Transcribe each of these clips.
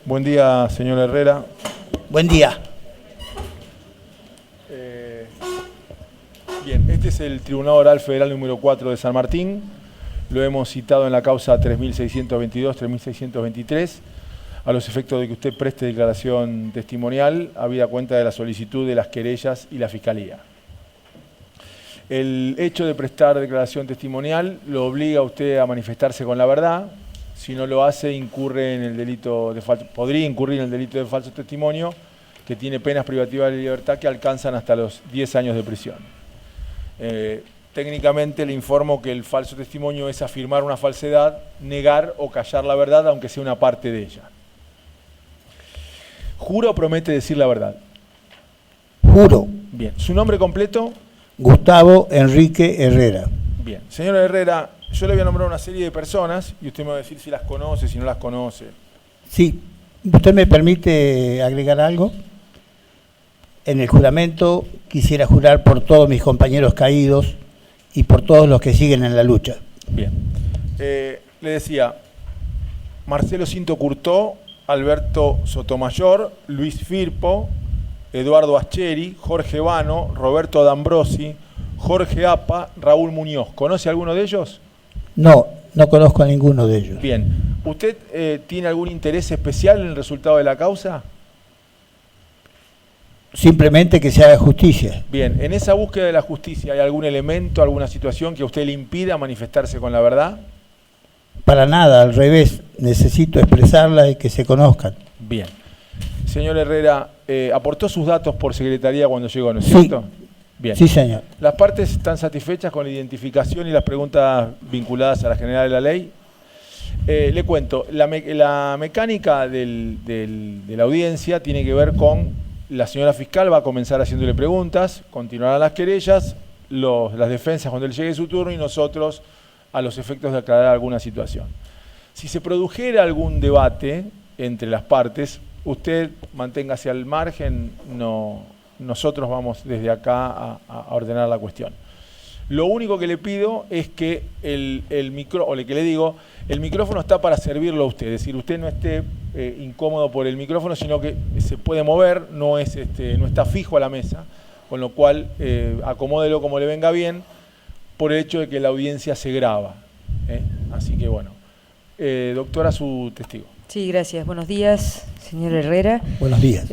Buen día, señor Herrera. Buen día. Bien, este es el Tribunal Oral Federal número 4 de San Martín. Lo hemos citado en la causa 3622-3623, a los efectos de que usted preste declaración testimonial, habida cuenta de la solicitud de las querellas y la Fiscalía. El hecho de prestar declaración testimonial lo obliga a usted a manifestarse con la verdad. Si no lo hace, incurre en el delito de podría incurrir en el delito de falso testimonio, que tiene penas privativas de libertad que alcanzan hasta los 10 años de prisión. Técnicamente le informo que el falso testimonio es afirmar una falsedad, negar o callar la verdad, aunque sea una parte de ella. ¿Jura o promete decir la verdad? Juro. Bien. ¿Su nombre completo? Gustavo Enrique Herrera. Bien. Señora Herrera, yo le voy a nombrar una serie de personas y usted me va a decir si las conoce, si no las conoce. Sí. ¿Usted me permite agregar algo? En el juramento quisiera jurar por todos mis compañeros caídos y por todos los que siguen en la lucha. Bien. Le decía, Marcelo Cinto Curtó, Alberto Sotomayor, Luis Firpo, Eduardo Ascheri, Jorge Vano, Roberto D'Ambrosi, Jorge Apa, Raúl Muñoz. ¿Conoce alguno de ellos? No, no conozco a ninguno de ellos. Bien. ¿Usted tiene algún interés especial en el resultado de la causa? Simplemente que se haga justicia. Bien. ¿En esa búsqueda de la justicia hay algún elemento, alguna situación que a usted le impida manifestarse con la verdad? Para nada, al revés. Necesito expresarla y que se conozcan. Bien. Señor Herrera, ¿aportó sus datos por secretaría cuando llegó, no es cierto? Bien. Sí, señor. ¿Las partes están satisfechas con la identificación y las preguntas vinculadas a la generalidad de la ley? Le cuento, la mecánica de la audiencia tiene que ver con la señora fiscal va a comenzar haciéndole preguntas, continuarán las querellas, las defensas cuando le llegue su turno y nosotros a los efectos de aclarar alguna situación. Si se produjera algún debate entre las partes, usted manténgase al margen, nosotros vamos desde acá a ordenar la cuestión. Lo único que le pido es que el micrófono está para servirlo a usted, es decir, usted no esté incómodo por el micrófono, sino que se puede mover, no está fijo a la mesa, con lo cual acomódelo como le venga bien, por el hecho de que la audiencia se graba. Así que bueno, doctora, su testigo. Sí, gracias. Buenos días, señor Herrera. Buenos días.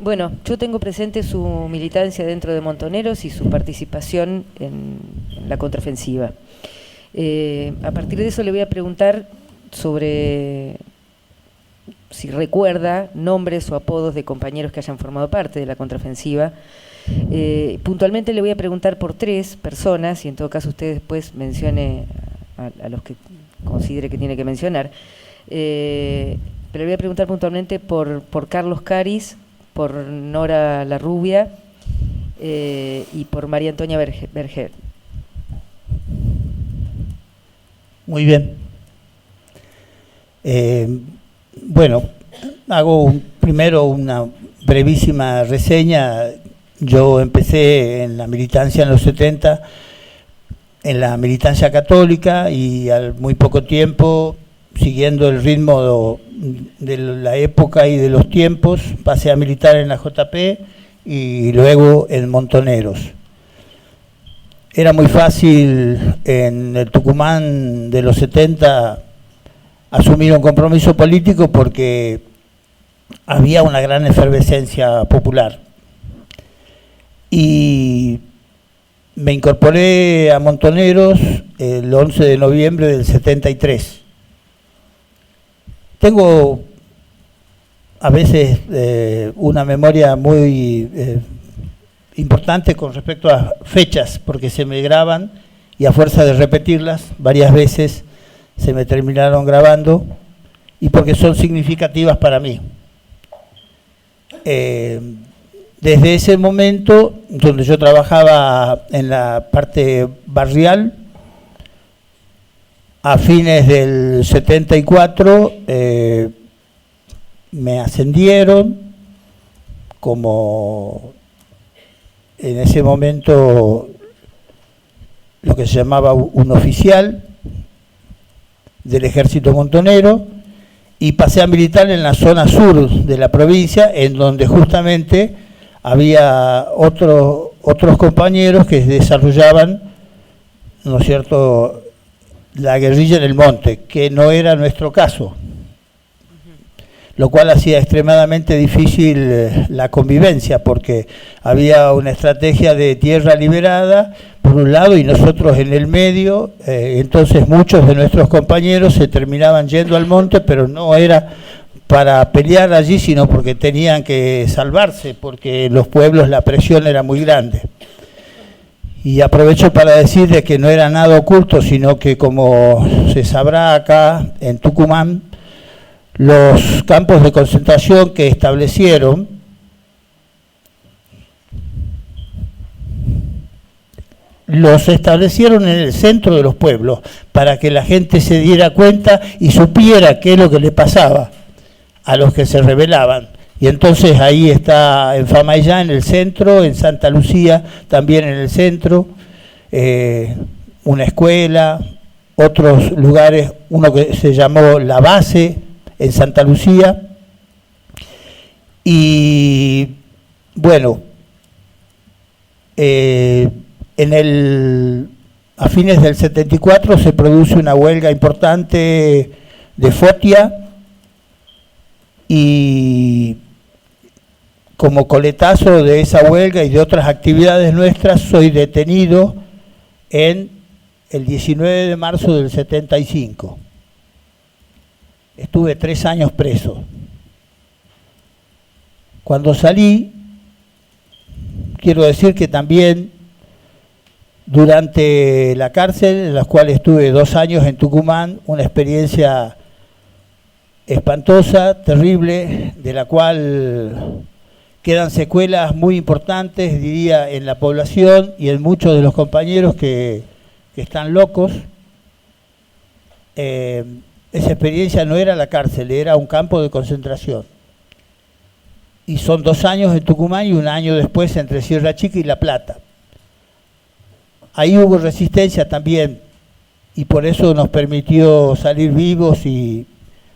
Bueno, yo tengo presente su militancia dentro de Montoneros y su participación en la contraofensiva. A partir de eso le voy a preguntar sobre si recuerda nombres o apodos de compañeros que hayan formado parte de la contraofensiva. Puntualmente le voy a preguntar por 3 personas y en todo caso usted después mencione a los que considere que tiene que mencionar. Pero le voy a preguntar puntualmente por Carlos Caris, por Nora La Rubia y por María Antonia Berger. Muy bien. Bueno, hago primero una brevísima reseña. Yo empecé en la militancia en los 70, en la militancia católica, y al muy poco tiempo, siguiendo el ritmo de la época y de los tiempos, pasé a militar en la JP y luego en Montoneros. Era muy fácil en el Tucumán de los 70 asumir un compromiso político porque había una gran efervescencia popular. Y me incorporé a Montoneros el 11 de noviembre del 73. Tengo a veces una memoria muy importante con respecto a fechas, porque se me graban y a fuerza de repetirlas varias veces se me terminaron grabando y porque son significativas para mí. Desde ese momento, donde yo trabajaba en la parte barrial, a fines del 74 me ascendieron como en ese momento lo que se llamaba un oficial del ejército montonero, y pasé a militar en la zona sur de la provincia, en donde justamente había otros compañeros que desarrollaban, ¿no es cierto?, la guerrilla en el monte, que no era nuestro caso, lo cual hacía extremadamente difícil la convivencia, porque había una estrategia de tierra liberada, por un lado, y nosotros en el medio, entonces muchos de nuestros compañeros se terminaban yendo al monte, pero no era para pelear allí, sino porque tenían que salvarse, porque en los pueblos la presión era muy grande. Y aprovecho para decir de que no era nada oculto, sino que, como se sabrá acá en Tucumán, los campos de concentración que establecieron en el centro de los pueblos, para que la gente se diera cuenta y supiera qué es lo que le pasaba a los que se rebelaban. Y entonces ahí está en Famaillá, en el centro, en Santa Lucía también en el centro, una escuela, otros lugares, uno que se llamó La Base en Santa Lucía. Y bueno, a fines del 74 se produce una huelga importante de Fotia, y como coletazo de esa huelga y de otras actividades nuestras, soy detenido el 19 de marzo del 75. Estuve 3 años preso. Cuando salí, quiero decir que también durante la cárcel, en la cual estuve 2 años en Tucumán, una experiencia espantosa, terrible, de la cual quedan secuelas muy importantes, diría, en la población y en muchos de los compañeros que están locos. Esa experiencia no era la cárcel, era un campo de concentración. Y son 2 años en Tucumán y 1 año después entre Sierra Chica y La Plata. Ahí hubo resistencia también, y por eso nos permitió salir vivos y,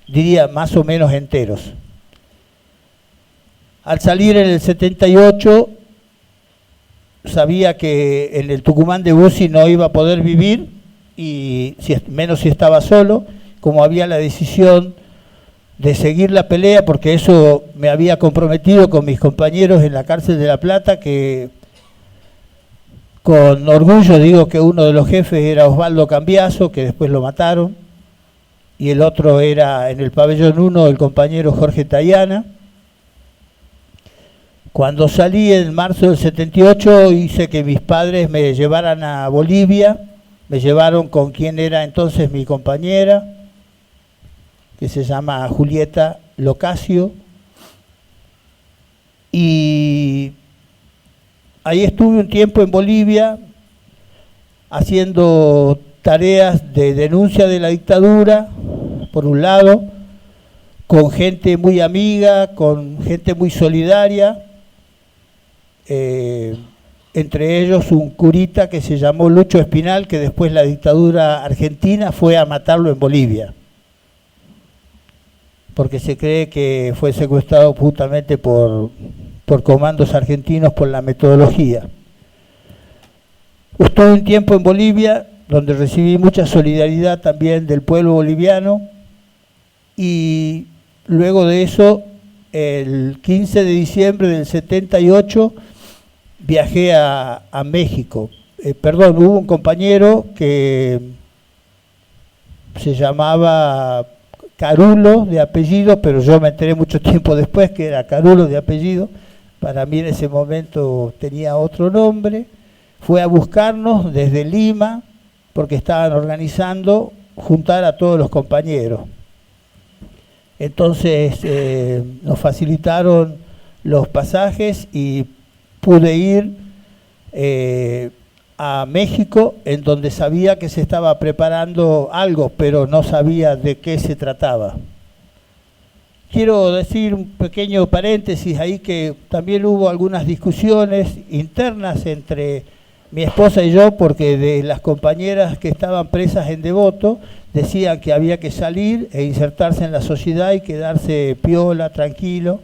diría, más o menos enteros. Al salir en el 78, sabía que en el Tucumán de Bussi no iba a poder vivir, y menos si estaba solo, como había la decisión de seguir la pelea, porque eso me había comprometido con mis compañeros en la cárcel de La Plata, que con orgullo digo que uno de los jefes era Osvaldo Cambiaso, que después lo mataron, y el otro era en el pabellón 1 el compañero Jorge Tayana. Cuando salí en marzo del 78 hice que mis padres me llevaran a Bolivia, me llevaron con quien era entonces mi compañera, que se llama Julieta Locasio, y ahí estuve un tiempo en Bolivia haciendo tareas de denuncia de la dictadura, por un lado, con gente muy amiga, con gente muy solidaria, entre ellos un curita que se llamó Lucho Espinal, que después la dictadura argentina fue a matarlo en Bolivia, porque se cree que fue secuestrado justamente por comandos argentinos por la metodología. Estuve un tiempo en Bolivia, donde recibí mucha solidaridad también del pueblo boliviano, y luego de eso, el 15 de diciembre del 78, viajé a México. Hubo un compañero que se llamaba Carulo de apellido, pero yo me enteré mucho tiempo después que era Carulo de apellido. Para mí en ese momento tenía otro nombre. Fue a buscarnos desde Lima, porque estaban organizando juntar a todos los compañeros. Entonces nos facilitaron los pasajes y pude ir a México, en donde sabía que se estaba preparando algo, pero no sabía de qué se trataba. Quiero decir un pequeño paréntesis ahí, que también hubo algunas discusiones internas entre mi esposa y yo, porque de las compañeras que estaban presas en Devoto, decían que había que salir e insertarse en la sociedad y quedarse piola, tranquilo,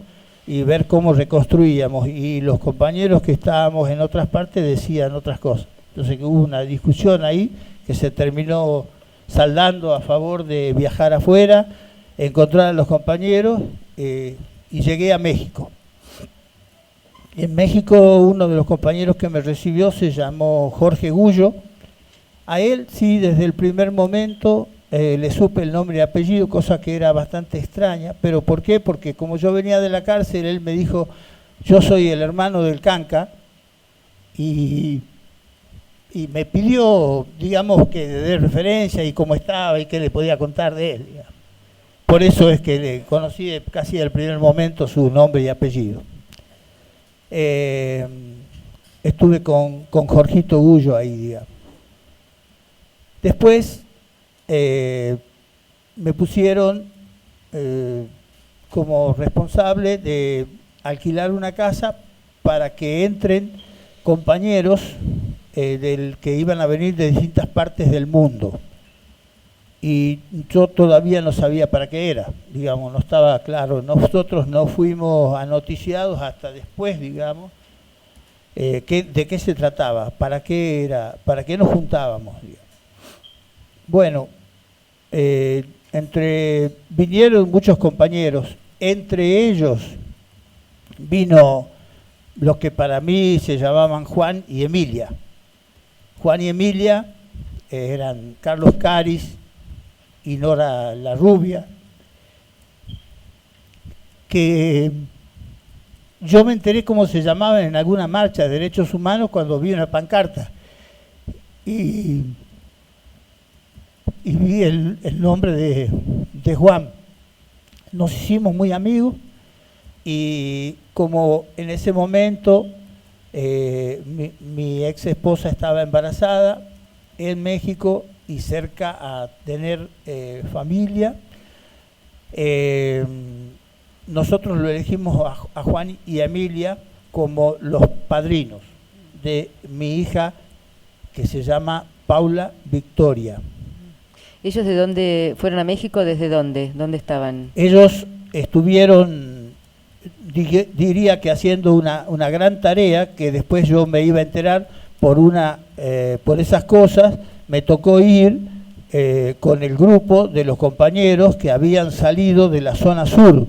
y ver cómo reconstruíamos. Y los compañeros que estábamos en otras partes decían otras cosas. Entonces que hubo una discusión ahí que se terminó saldando a favor de viajar afuera, encontrar a los compañeros, y llegué a México. En México uno de los compañeros que me recibió se llamó Jorge Gullo. A él sí, desde el primer momento le supe el nombre y apellido, cosa que era bastante extraña. ¿Pero por qué? Porque como yo venía de la cárcel, él me dijo, yo soy el hermano del Canca, y me pidió, digamos, que le dé referencia y cómo estaba y qué le podía contar de él, digamos. Por eso es que le conocí casi al primer momento su nombre y apellido. Estuve con Jorgito Gullo ahí, digamos. Después me pusieron como responsable de alquilar una casa para que entren compañeros del que iban a venir de distintas partes del mundo. Y yo todavía no sabía para qué era, digamos, no estaba claro. Nosotros no fuimos anoticiados hasta después, digamos, de qué se trataba, para qué era, para qué nos juntábamos, digamos. Bueno, vinieron muchos compañeros, entre ellos vino los que para mí se llamaban Juan y Emilia. Juan y Emilia eran Carlos Caris y Nora la Rubia, que yo me enteré cómo se llamaban en alguna marcha de derechos humanos cuando vi una pancarta y vi el nombre de Juan. Nos hicimos muy amigos y como en ese momento mi ex esposa estaba embarazada en México y cerca a tener familia, nosotros lo elegimos a Juan y a Emilia como los padrinos de mi hija, que se llama Paula Victoria. ¿Ellos de dónde fueron a México? ¿Desde dónde? ¿Dónde estaban? Ellos estuvieron, diría que haciendo una gran tarea, que después yo me iba a enterar por esas cosas. Me tocó ir con el grupo de los compañeros que habían salido de la zona sur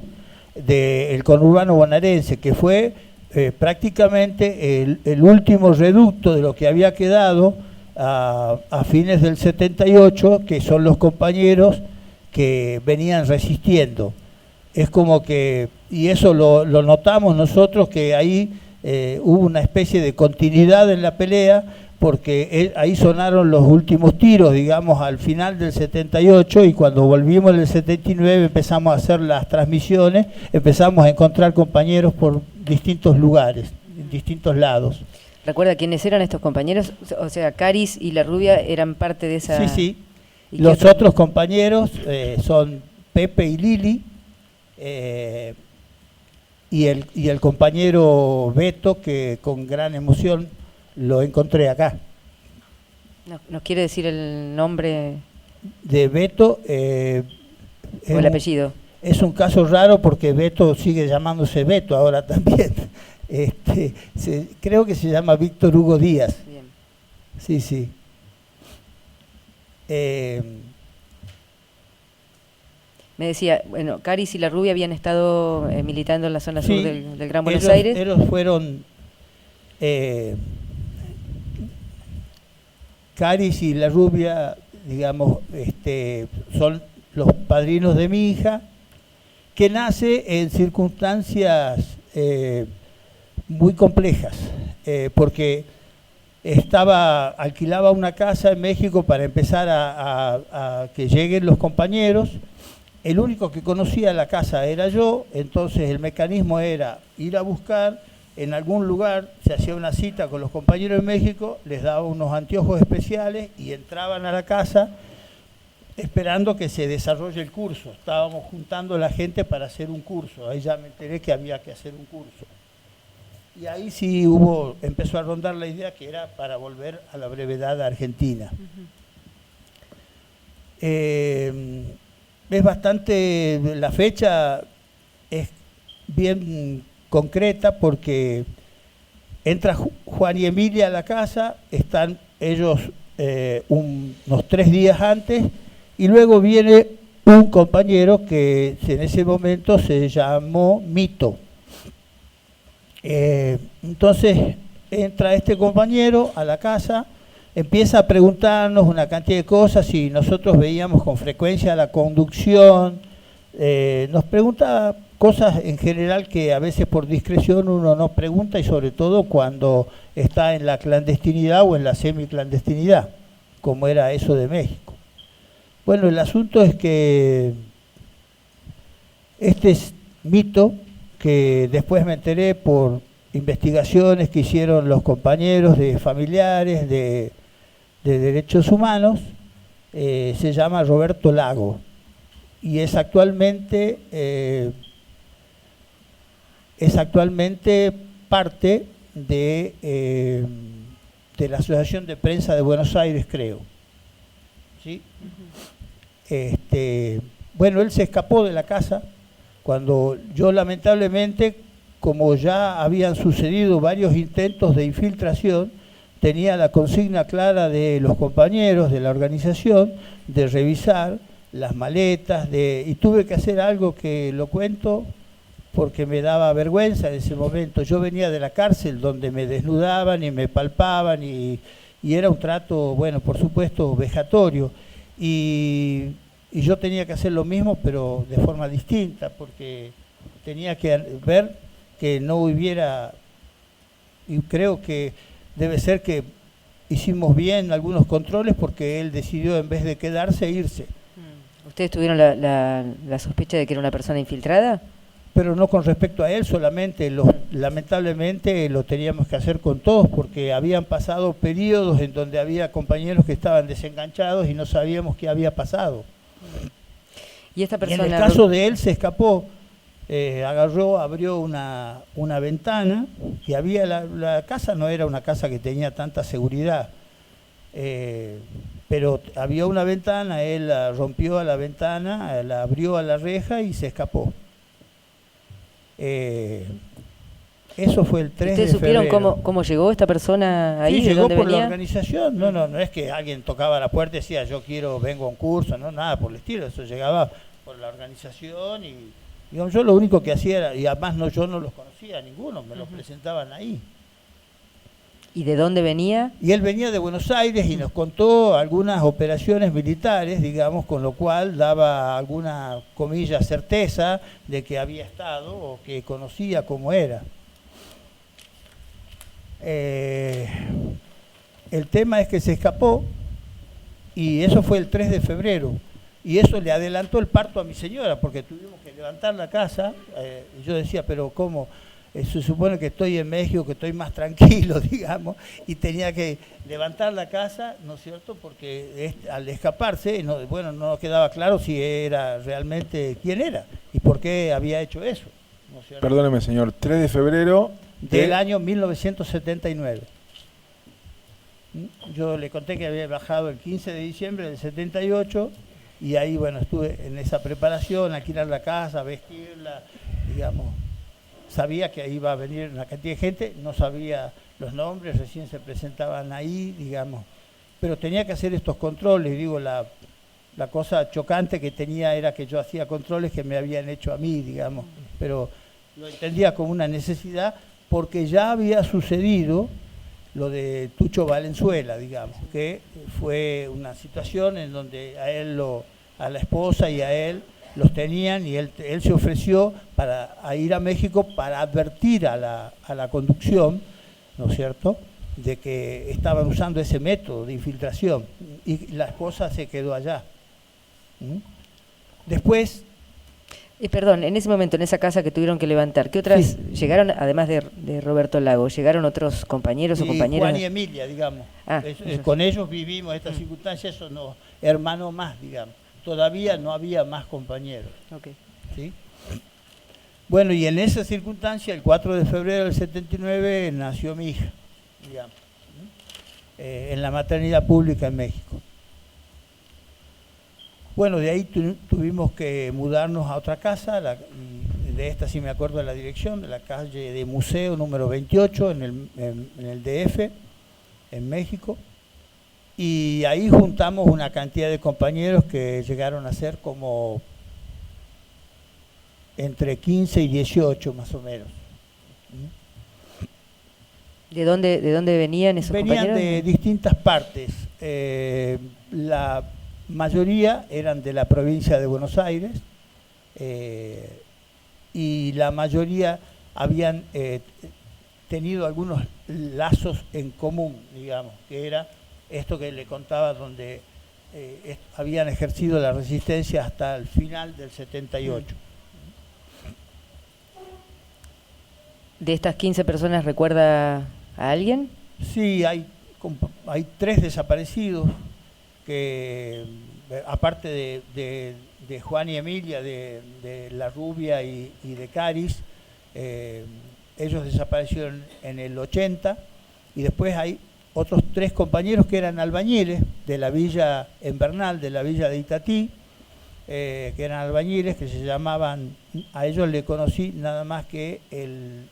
del conurbano bonaerense, que fue prácticamente el último reducto de lo que había quedado a fines del 78, que son los compañeros que venían resistiendo. Es como que, y eso lo notamos nosotros, que ahí hubo una especie de continuidad en la pelea, porque ahí sonaron los últimos tiros, digamos, al final del 78, y cuando volvimos en el 79 empezamos a hacer las transmisiones, empezamos a encontrar compañeros por distintos lugares, en distintos lados. ¿Recuerda quiénes eran estos compañeros? O sea, Caris y la Rubia eran parte de esa... Sí, sí. Los otros compañeros son Pepe y Lili, y el compañero Beto, que con gran emoción lo encontré acá. ¿Nos quiere decir el nombre? De Beto. ¿O el apellido? Es un caso raro porque Beto sigue llamándose Beto ahora también. Creo que se llama Víctor Hugo Díaz. Bien. Sí, sí. Me decía, bueno, Caris y la Rubia habían estado militando en la zona sur del Gran Buenos ellos, Aires. Ellos fueron... Caris y la Rubia, digamos, son los padrinos de mi hija, que nace en circunstancias muy complejas, porque alquilaba una casa en México para empezar a que lleguen los compañeros. El único que conocía la casa era yo, entonces el mecanismo era ir a buscar en algún lugar, se hacía una cita con los compañeros de México, les daba unos anteojos especiales y entraban a la casa esperando que se desarrolle el curso. Estábamos juntando a la gente para hacer un curso, ahí ya me enteré que había que hacer un curso. Y ahí sí empezó a rondar la idea que era para volver a la brevedad a Argentina. Es bastante, la fecha es bien concreta porque entra Juan y Emilia a la casa, están ellos unos 3 días antes, y luego viene un compañero que en ese momento se llamó Mito. Entonces entra este compañero a la casa, empieza a preguntarnos una cantidad de cosas y nosotros veíamos con frecuencia la conducción, nos pregunta cosas en general que a veces por discreción uno no pregunta, y sobre todo cuando está en la clandestinidad o en la semiclandestinidad, como era eso de México. Bueno, el asunto es que este es Mito, que después me enteré por investigaciones que hicieron los compañeros de familiares de derechos humanos, se llama Roberto Lago y es actualmente parte de la Asociación de Prensa de Buenos Aires, creo. ¿Sí? Bueno, él se escapó de la casa cuando yo, lamentablemente, como ya habían sucedido varios intentos de infiltración, tenía la consigna clara de los compañeros de la organización de revisar las maletas, y tuve que hacer algo que lo cuento porque me daba vergüenza en ese momento. Yo venía de la cárcel donde me desnudaban y me palpaban y era un trato, bueno, por supuesto, vejatorio. Y yo tenía que hacer lo mismo, pero de forma distinta, porque tenía que ver que no hubiera, y creo que debe ser que hicimos bien algunos controles porque él decidió, en vez de quedarse, irse. ¿Ustedes tuvieron la sospecha de que era una persona infiltrada? Pero no con respecto a él solamente, lamentablemente lo teníamos que hacer con todos porque habían pasado periodos en donde había compañeros que estaban desenganchados y no sabíamos qué había pasado. Y esta persona, y en el caso de él se escapó, abrió una ventana y había la casa no era una casa que tenía tanta seguridad, pero había una ventana, él rompió a la ventana, la abrió a la reja y se escapó. Eso fue el 3 de febrero. ¿Ustedes supieron cómo llegó esta persona ahí? Sí, ¿de llegó dónde por venía? la organización. No es que alguien tocaba la puerta y decía yo vengo a un curso, no, nada por el estilo. Eso llegaba por la organización y digamos, yo lo único que hacía era, y además yo no los conocía a ninguno, me los presentaban ahí. ¿Y de dónde venía? Y él venía de Buenos Aires y nos contó algunas operaciones militares, digamos, con lo cual daba alguna, comillas, certeza de que había estado o que conocía cómo era. El tema es que se escapó y eso fue el 3 de febrero. Y eso le adelantó el parto a mi señora, porque tuvimos que levantar la casa. Y yo decía, pero ¿cómo? Se supone que estoy en México, que estoy más tranquilo, digamos, y tenía que levantar la casa, ¿no es cierto? Porque al escaparse, no nos quedaba claro si era realmente quién era y por qué había hecho eso, ¿no es cierto? Perdóneme, señor, 3 de febrero del año 1979. Yo le conté que había bajado el 15 de diciembre del 78 y ahí, bueno, estuve en esa preparación, alquilar la casa, vestirla, digamos. Sabía que iba a venir una cantidad de gente, no sabía los nombres, recién se presentaban ahí, digamos. Pero tenía que hacer estos controles, digo, la cosa chocante que tenía era que yo hacía controles que me habían hecho a mí, digamos. Pero lo entendía como una necesidad porque ya había sucedido lo de Tucho Valenzuela, digamos, que fue una situación en donde a la esposa y a él los tenían y él se ofreció a ir a México para advertir a la conducción, ¿no es cierto?, de que estaban usando ese método de infiltración y la esposa se quedó allá. Después... perdón, en ese momento, en esa casa que tuvieron que levantar, ¿qué otras llegaron, además de Roberto Lago, llegaron otros compañeros o compañeras? Juan y Emilia, digamos. Eso con ellos vivimos estas circunstancias, eso no, hermano más, digamos. Todavía no había más compañeros. Okay. ¿Sí? Bueno, y en esa circunstancia, el 4 de febrero del 79, nació mi hija, digamos, en la maternidad pública en México. Bueno, de ahí tuvimos que mudarnos a otra casa, y de esta sí me acuerdo de la dirección, de la calle de Museo número 28 en el DF, en México. Y ahí juntamos una cantidad de compañeros que llegaron a ser como entre 15 y 18 más o menos. ¿De dónde venían esos compañeros? Venían de distintas partes. La mayoría eran de la provincia de Buenos Aires y la mayoría habían tenido algunos lazos en común, digamos, que era esto que le contaba, donde habían ejercido la resistencia hasta el final del 78. ¿De estas 15 personas recuerda a alguien? Sí, hay 3 desaparecidos, que aparte de Juan y Emilia, de La Rubia y de Caris, ellos desaparecieron en el 80, y después hay otros 3 compañeros que eran albañiles de la villa Invernal, de la villa de Itatí, que eran albañiles, que se llamaban, a ellos le conocí nada más que el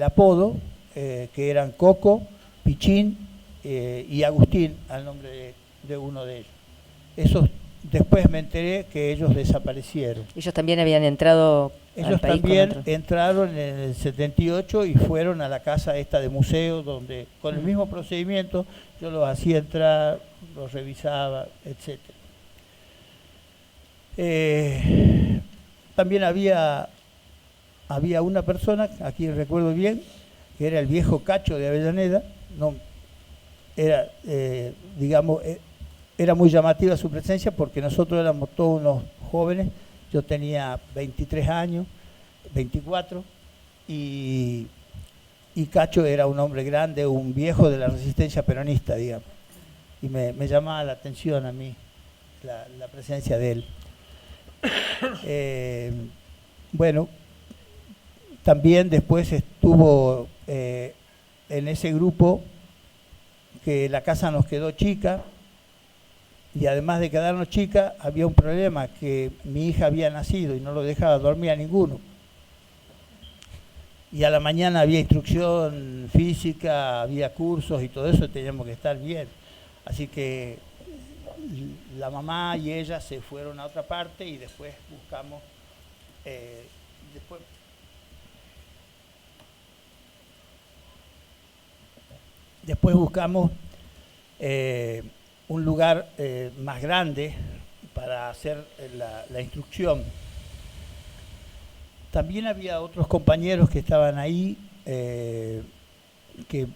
apodo, que eran Coco, Pichín y Agustín, al nombre de uno de ellos. Esos, después me enteré que ellos desaparecieron. Ellos también habían entrado al país. Ellos también entraron en el 78 y fueron a la casa esta de museo, donde con el mismo procedimiento yo los hacía entrar, los revisaba, etc. También había una persona, aquí recuerdo bien, que era el viejo Cacho de Avellaneda. No, era, digamos, era muy llamativa su presencia porque nosotros éramos todos unos jóvenes. Yo tenía 23 años, 24, y Cacho era un hombre grande, un viejo de la resistencia peronista, digamos. Y me llamaba la atención a mí la presencia de él. Bueno, también después estuvo en ese grupo que la casa nos quedó chica, y además de quedarnos chica, había un problema, que mi hija había nacido y no lo dejaba dormir a ninguno. Y a la mañana había instrucción física, había cursos y todo eso, teníamos que estar bien. Así que la mamá y ella se fueron a otra parte y después buscamos... Después buscamos un lugar más grande para hacer la instrucción. También había otros compañeros que estaban ahí, que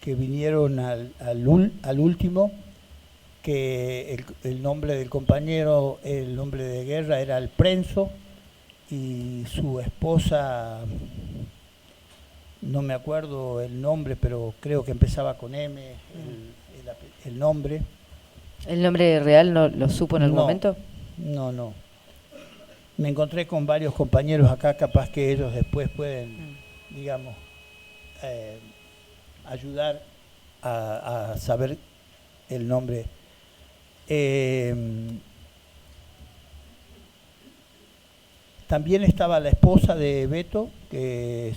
vinieron al último, que el nombre del compañero, el nombre de guerra era el Prenso, y su esposa, no me acuerdo el nombre, pero creo que empezaba con M, el nombre. ¿El nombre real no lo supo en algún momento? No. Me encontré con varios compañeros acá, capaz que ellos después pueden, digamos, ayudar a saber el nombre. También estaba la esposa de Beto, que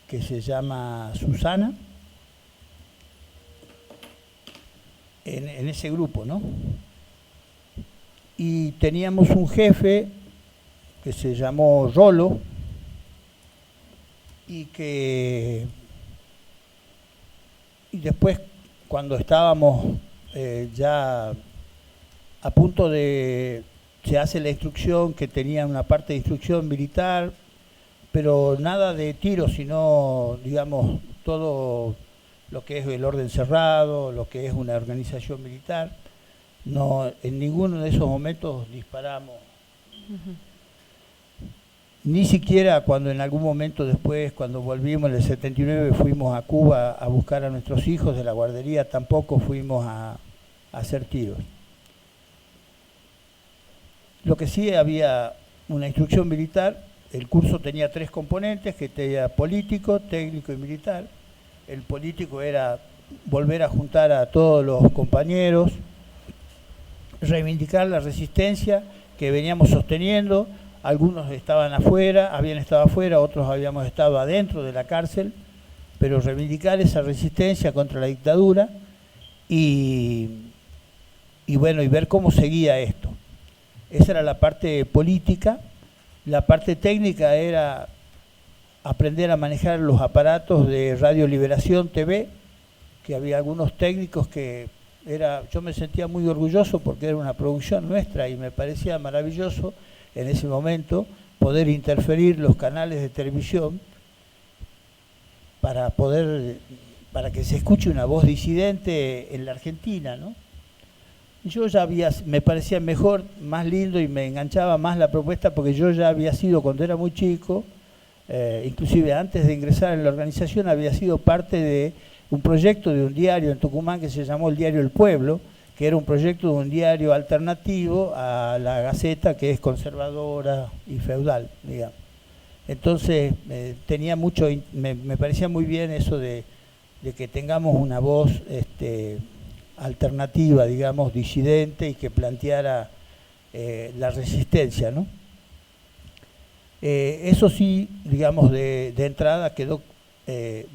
se llama Susana, en ese grupo, ¿no? Y teníamos un jefe que se llamó Rolo, y después, cuando estábamos ya a punto de... Se hace la instrucción, que tenía una parte de instrucción militar, pero nada de tiro, sino, digamos, todo lo que es el orden cerrado, lo que es una organización militar. No, en ninguno de esos momentos disparamos. Ni siquiera cuando en algún momento después, cuando volvimos en el 79, fuimos a Cuba a buscar a nuestros hijos de la guardería, tampoco fuimos a hacer tiros. Lo que sí, había una instrucción militar. El curso tenía 3 componentes, que era político, técnico y militar. El político era volver a juntar a todos los compañeros, reivindicar la resistencia que veníamos sosteniendo. Algunos estaban afuera, habían estado afuera, otros habíamos estado adentro de la cárcel, pero reivindicar esa resistencia contra la dictadura y bueno, y ver cómo seguía esto. Esa era la parte política. La parte técnica era aprender a manejar los aparatos de Radio Liberación TV, que había algunos técnicos que yo me sentía muy orgulloso porque era una producción nuestra y me parecía maravilloso en ese momento poder interferir los canales de televisión para que se escuche una voz disidente en la Argentina, ¿no? Yo ya me parecía mejor, más lindo y me enganchaba más la propuesta porque yo ya había sido, cuando era muy chico, inclusive antes de ingresar en la organización, había sido parte de un proyecto de un diario en Tucumán que se llamó el Diario El Pueblo, que era un proyecto de un diario alternativo a la Gaceta, que es conservadora y feudal, digamos. Entonces tenía mucho, me parecía muy bien eso de que tengamos una voz alternativa, digamos, disidente y que planteara la resistencia, ¿no? Eso sí, digamos, de entrada quedó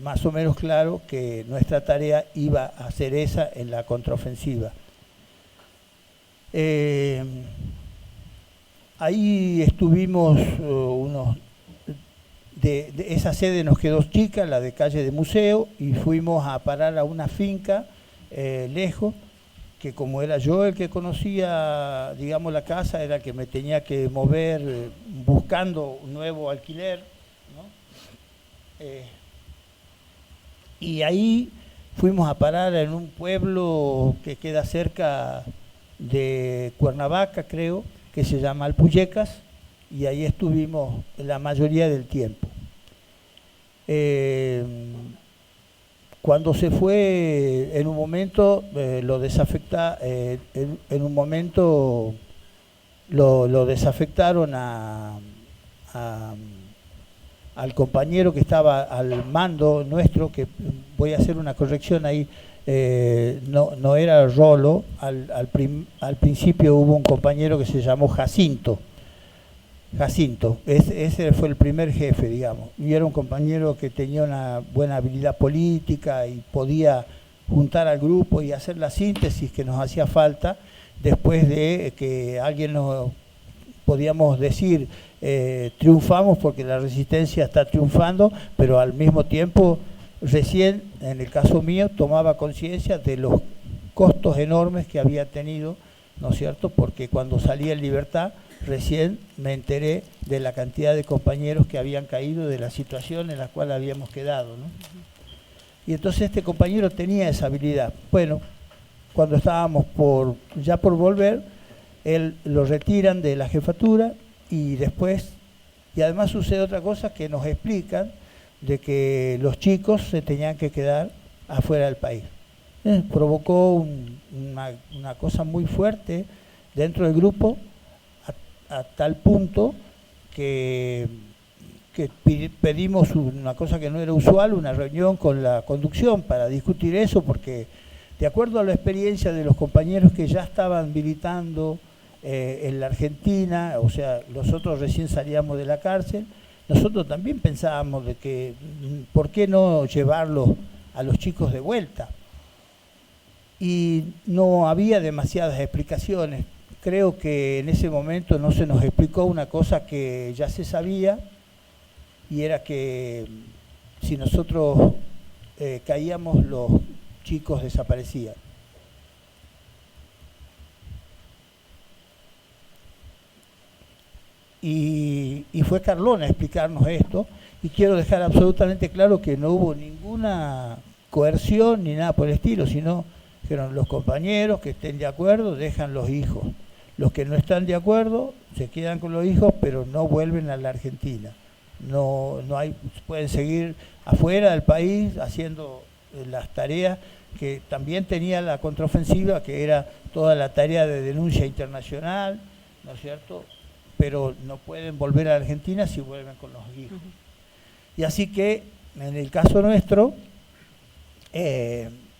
más o menos claro que nuestra tarea iba a ser esa en la contraofensiva. Ahí estuvimos de esa sede nos quedó chica, la de calle de Museo, y fuimos a parar a una finca lejos, que como era yo el que conocía, digamos, la casa, era el que me tenía que mover buscando un nuevo alquiler, ¿no? Y ahí fuimos a parar en un pueblo que queda cerca de Cuernavaca, creo, que se llama Alpuyecas, y ahí estuvimos la mayoría del tiempo. Cuando se fue, en un momento lo desafectaron al compañero que estaba al mando nuestro, que voy a hacer una corrección ahí, no era Rolo, al principio hubo un compañero que se llamó Jacinto, ese fue el primer jefe, digamos, y era un compañero que tenía una buena habilidad política y podía juntar al grupo y hacer la síntesis que nos hacía falta después de que alguien nos, podíamos decir, triunfamos porque la resistencia está triunfando, pero al mismo tiempo recién, en el caso mío, tomaba conciencia de los costos enormes que había tenido, ¿no es cierto?, porque cuando salí en libertad recién me enteré de la cantidad de compañeros que habían caído, de la situación en la cual habíamos quedado, ¿no? Y entonces este compañero tenía esa habilidad. Bueno, cuando estábamos ya por volver, él lo retiran de la jefatura y después, y además sucede otra cosa que nos explican, de que los chicos se tenían que quedar afuera del país. Provocó una cosa muy fuerte dentro del grupo, a tal punto que pedimos una cosa que no era usual, una reunión con la conducción para discutir eso, porque de acuerdo a la experiencia de los compañeros que ya estaban militando en la Argentina, o sea, nosotros recién salíamos de la cárcel, nosotros también pensábamos de que ¿por qué no llevarlos a los chicos de vuelta? Y no había demasiadas explicaciones. Creo que en ese momento no se nos explicó una cosa que ya se sabía, y era que si nosotros caíamos, los chicos desaparecían. Y fue Carlona a explicarnos esto, y quiero dejar absolutamente claro que no hubo ninguna coerción ni nada por el estilo, sino dijeron los compañeros que estén de acuerdo dejan los hijos, los que no están de acuerdo se quedan con los hijos pero no vuelven a la Argentina, no pueden seguir afuera del país haciendo las tareas que también tenía la contraofensiva, que era toda la tarea de denuncia internacional, ¿no es cierto?, pero no pueden volver a la Argentina si vuelven con los hijos. Y así que, en el caso nuestro,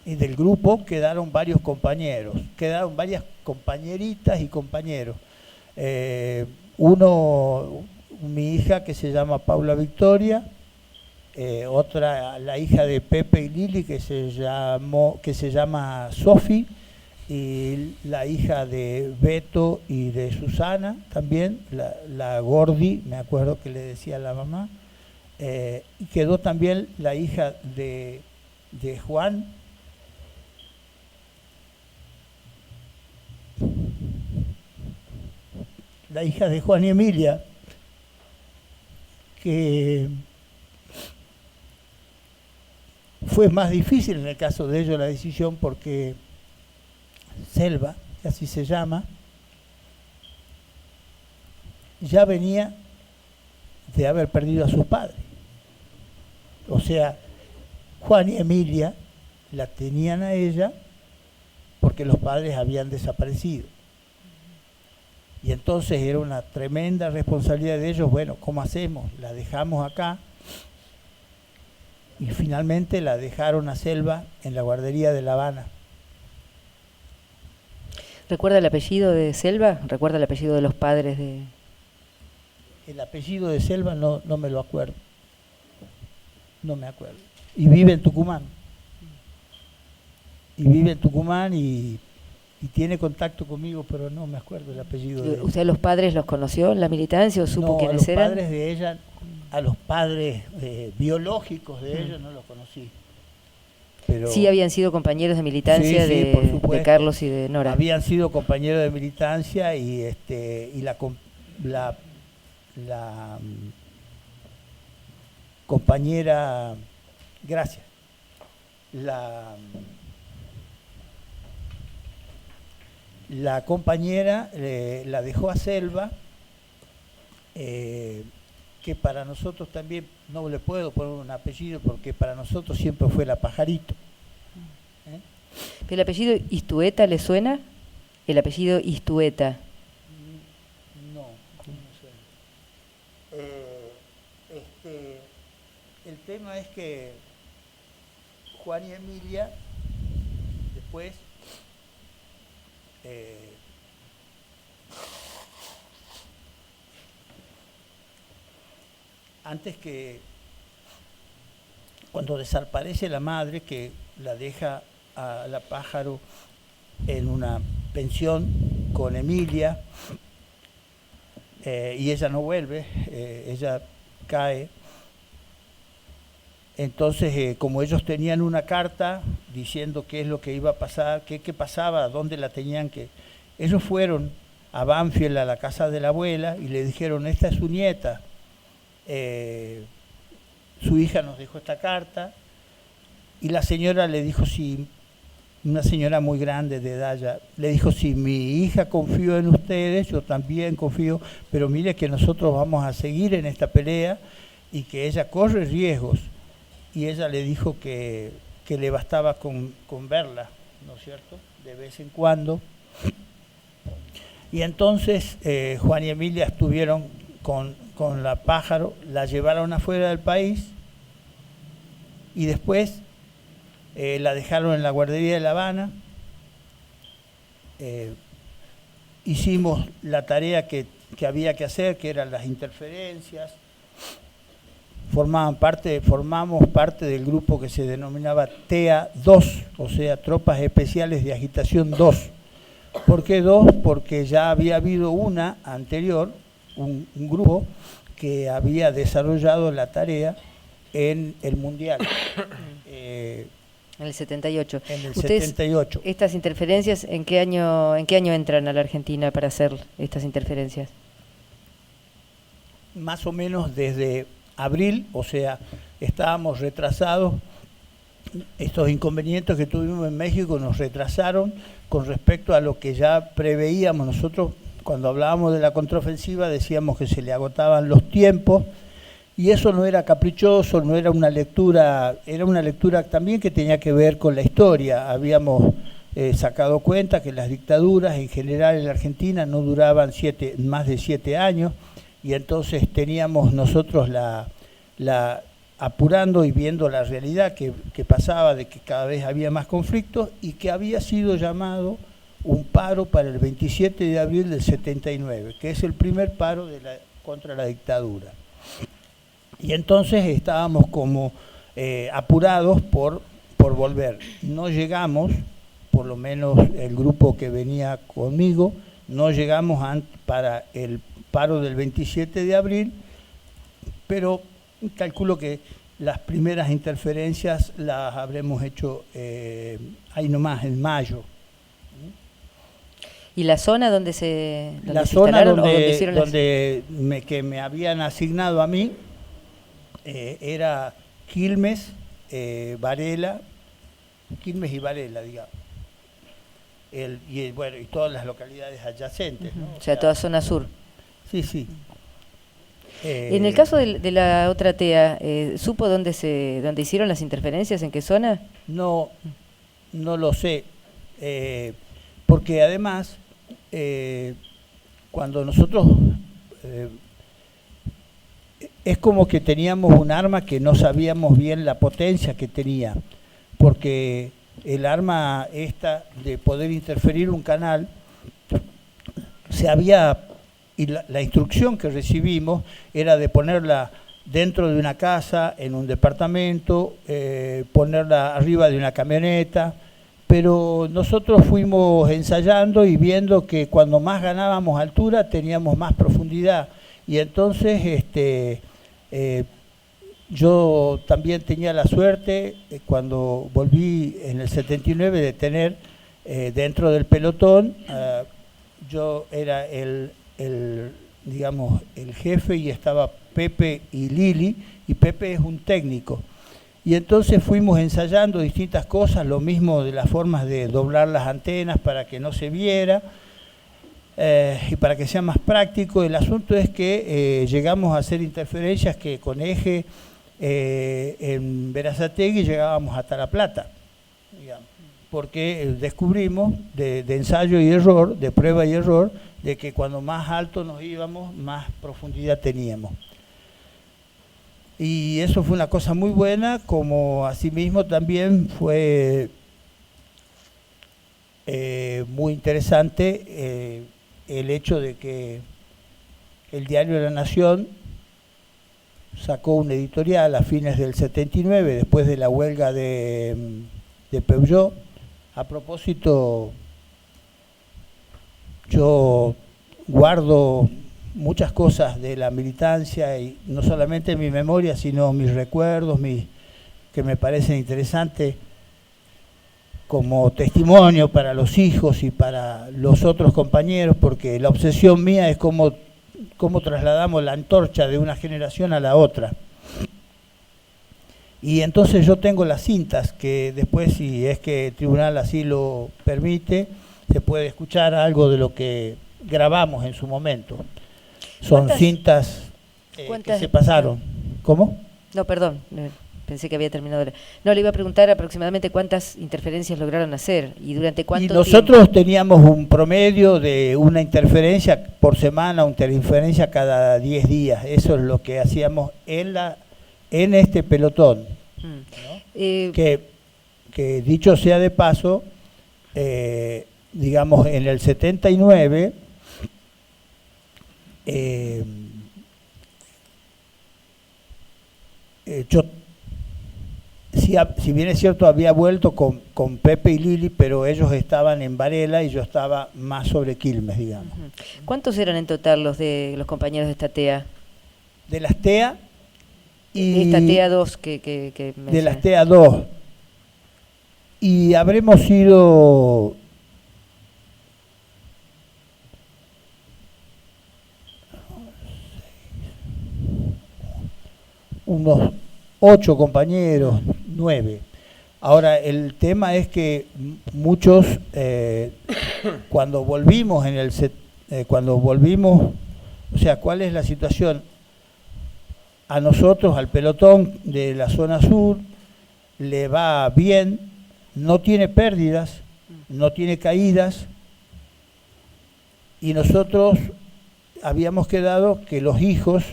y del grupo quedaron varios compañeros, quedaron varias compañeritas y compañeros. Uno, mi hija que se llama Paula Victoria, otra, la hija de Pepe y Lili que se llama Sofi, y la hija de Beto y de Susana también, la Gordi, me acuerdo que le decía a la mamá, y quedó también la hija de Juan, la hija de Juan y Emilia, que fue más difícil en el caso de ellos la decisión porque Selva, que así se llama, ya venía de haber perdido a sus padres. O sea, Juan y Emilia la tenían a ella porque los padres habían desaparecido. Y entonces era una tremenda responsabilidad de ellos. Bueno, ¿cómo hacemos? La dejamos acá. Y finalmente la dejaron a Selva en la guardería de La Habana. ¿Recuerda el apellido de Selva? ¿Recuerda el apellido de los padres de...? El apellido de Selva no me lo acuerdo. No me acuerdo. Y vive en Tucumán. Y tiene contacto conmigo, pero no me acuerdo el apellido de ella. ¿Usted a los padres los conoció en la militancia o supo quiénes eran? A los padres de ella, a los padres biológicos de ella no los conocí. Pero sí habían sido compañeros de militancia de Carlos y de Nora. Habían sido compañeros de militancia y la compañera, gracias, la compañera la dejó a Selva, que para nosotros también, no le puedo poner un apellido porque para nosotros siempre fue la Pajarito. ¿El apellido Istueta le suena? ¿El apellido Istueta? No suena. El tema es que Juan y Emilia después antes que cuando desaparece la madre, que la deja a la Pájaro en una pensión con Emilia, y ella no vuelve, ella cae. Entonces, como ellos tenían una carta diciendo qué es lo que iba a pasar, qué pasaba, dónde la tenían que... Ellos fueron a Banfield, a la casa de la abuela, y le dijeron, esta es su nieta, su hija nos dejó esta carta, y la señora le dijo, si una señora muy grande de edad ya, le dijo, si mi hija confió en ustedes, yo también confío, pero mire que nosotros vamos a seguir en esta pelea y que ella corre riesgos. Y ella le dijo que le bastaba con verla, ¿no es cierto?, de vez en cuando. Y entonces Juan y Emilia estuvieron con la Pájaro, la llevaron afuera del país y después la dejaron en la guardería de La Habana. Hicimos la tarea que había que hacer, que eran las interferencias. Formamos parte del grupo que se denominaba TEA 2, o sea, Tropas Especiales de Agitación 2. ¿Por qué 2? Porque ya había habido una anterior, un grupo que había desarrollado la tarea en el Mundial. En el 78. En el 78. ¿Estas interferencias en qué año entran a la Argentina para hacer estas interferencias? Más o menos desde abril, o sea, estábamos retrasados. Estos inconvenientes que tuvimos en México nos retrasaron con respecto a lo que ya preveíamos. Nosotros, cuando hablábamos de la contraofensiva, decíamos que se le agotaban los tiempos, y eso no era caprichoso, no era una lectura, era una lectura también que tenía que ver con la historia. Habíamos sacado cuenta que las dictaduras en general en la Argentina no duraban más de 7 años, y entonces teníamos nosotros apurando y viendo la realidad que pasaba, de que cada vez había más conflictos y que había sido llamado un paro para el 27 de abril del 79, que es el primer paro contra la dictadura. Y entonces estábamos como apurados por volver. No llegamos, por lo menos el grupo que venía conmigo, no llegamos para el paro del 27 de abril, pero calculo que las primeras interferencias las habremos hecho ahí nomás, en mayo. ¿Y la zona donde se la zona donde que me habían asignado a mí era Quilmes, Varela, Quilmes y Varela, digamos. Y todas las localidades adyacentes, ¿no? O sea, toda zona sur. Sí, sí. En el caso de la otra TEA, ¿supo dónde hicieron las interferencias? ¿En qué zona? No lo sé, porque además, cuando nosotros... es como que teníamos un arma que no sabíamos bien la potencia que tenía, porque el arma esta de poder interferir un canal, y la instrucción que recibimos era de ponerla dentro de una casa, en un departamento, ponerla arriba de una camioneta, pero nosotros fuimos ensayando y viendo que cuando más ganábamos altura teníamos más profundidad, y entonces yo también tenía la suerte, cuando volví en el 79, de tener dentro del pelotón, yo era digamos, el jefe, y estaba Pepe y Lili, y Pepe es un técnico. Y entonces fuimos ensayando distintas cosas, lo mismo de las formas de doblar las antenas para que no se viera, y para que sea más práctico. El asunto es que llegamos a hacer interferencias que con eje en Berazategui llegábamos hasta La Plata, digamos, porque descubrimos de ensayo y error, de prueba y error, de que cuando más alto nos íbamos, más profundidad teníamos. Y eso fue una cosa muy buena, como asimismo también fue muy interesante el hecho de que el diario La Nación sacó un editorial a fines del 79, después de la huelga de Peugeot. A propósito, yo guardo muchas cosas de la militancia, y no solamente mi memoria, sino mis recuerdos, que me parecen interesantes como testimonio para los hijos y para los otros compañeros, porque la obsesión mía es cómo trasladamos la antorcha de una generación a la otra. Y entonces yo tengo las cintas, que después, si es que el tribunal así lo permite, se puede escuchar algo de lo que grabamos en su momento. Son cintas que se pasaron. ¿Cómo? No, perdón, pensé que había terminado. No, le iba a preguntar aproximadamente cuántas interferencias lograron hacer y durante cuánto tiempo. Y nosotros teníamos un promedio de una interferencia por semana, una interferencia cada 10 días. Eso es lo que hacíamos en este pelotón. ¿No? Que dicho sea de paso, digamos, en el 79, yo, si bien es cierto, había vuelto con Pepe y Lili, pero ellos estaban en Varela y yo estaba más sobre Quilmes, digamos. ¿Cuántos eran en total los compañeros de esta TEA? De las TEA y... Esta TEA 2 que de las TEA 2. Y habremos sido... unos 8 compañeros, 9. Ahora, el tema es que muchos, cuando volvimos o sea, ¿cuál es la situación? A nosotros, al pelotón de la zona sur, le va bien, no tiene pérdidas, no tiene caídas, y nosotros habíamos quedado que los hijos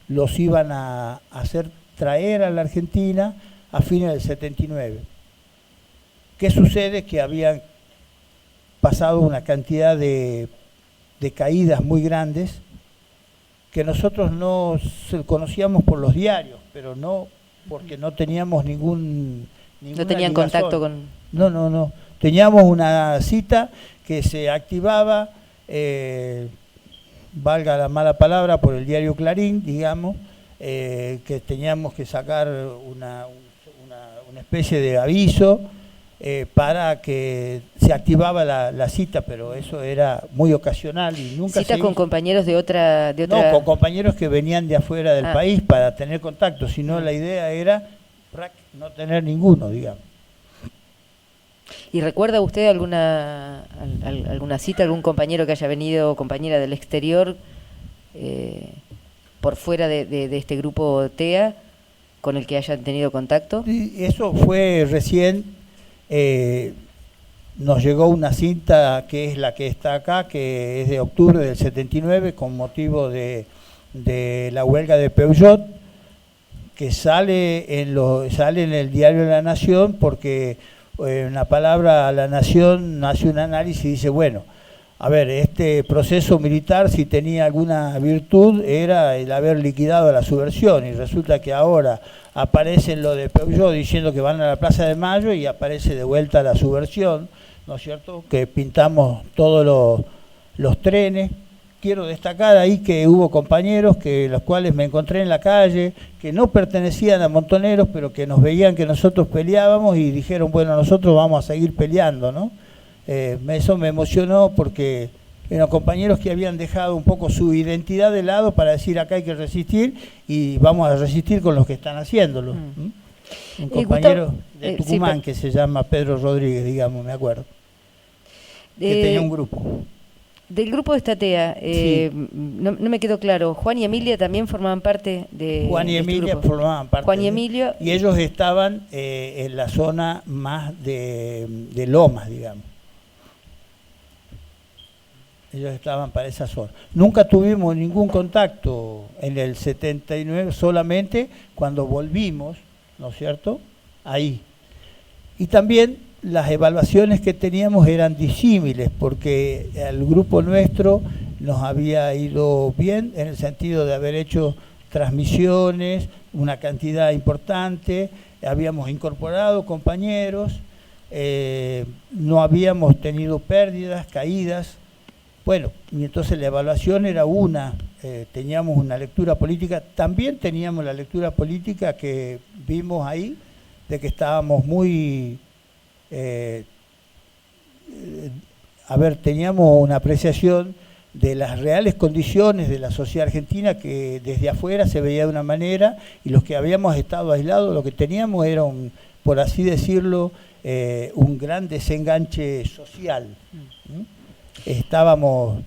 los iban a hacer traer a la Argentina a fines del 79. ¿Qué sucede? Que habían pasado una cantidad de caídas muy grandes que nosotros no conocíamos por los diarios, pero no porque no teníamos ninguna no tenían ligazón. contacto con... No. Teníamos una cita que se activaba, valga la mala palabra, por el diario Clarín, digamos, que teníamos que sacar una especie de aviso para que se activaba la cita, pero eso era muy ocasional y nunca ¿Cita con compañeros de otra...? No, con compañeros que venían de afuera del país para tener contacto, sino la idea era no tener ninguno, digamos. ¿Y recuerda usted alguna cita, algún compañero que haya venido o compañera del exterior por fuera de este grupo TEA con el que hayan tenido contacto? Y eso fue recién, nos llegó una cinta que es la que está acá, que es de octubre del 79, con motivo de la huelga de Peugeot, que sale en el diario La Nación, porque en la palabra La Nación hace un análisis y dice, bueno, a ver, este proceso militar, si tenía alguna virtud, era el haber liquidado la subversión, y resulta que ahora aparece lo de Peugeot diciendo que van a la Plaza de Mayo y aparece de vuelta la subversión, ¿no es cierto?, que pintamos todos los trenes. Quiero destacar ahí que hubo compañeros los cuales me encontré en la calle, que no pertenecían a Montoneros, pero que nos veían que nosotros peleábamos y dijeron, bueno, nosotros vamos a seguir peleando, ¿no? Eso me emocionó porque eran compañeros que habían dejado un poco su identidad de lado para decir acá hay que resistir y vamos a resistir con los que están haciéndolo. Un compañero de Tucumán que se llama Pedro Rodríguez, digamos, me acuerdo, que tenía un grupo. Del grupo de Estatea, sí. no me quedó claro, ¿Juan y Emilia también formaban parte de Juan y Emilia formaban parte. Juan y Emilio. Y ellos estaban en la zona más de Lomas, digamos. Ellos estaban para esa zona. Nunca tuvimos ningún contacto en el 79, solamente cuando volvimos, ¿no es cierto?, ahí. Y también las evaluaciones que teníamos eran disímiles, porque el grupo nuestro nos había ido bien en el sentido de haber hecho transmisiones, una cantidad importante, habíamos incorporado compañeros, no habíamos tenido pérdidas, caídas. Bueno, y entonces la evaluación era teníamos una lectura política, también teníamos la lectura política que vimos ahí, de que estábamos muy... teníamos una apreciación de las reales condiciones de la sociedad argentina, que desde afuera se veía de una manera, y los que habíamos estado aislados, lo que teníamos era por así decirlo, un gran desenganche social. Estábamos,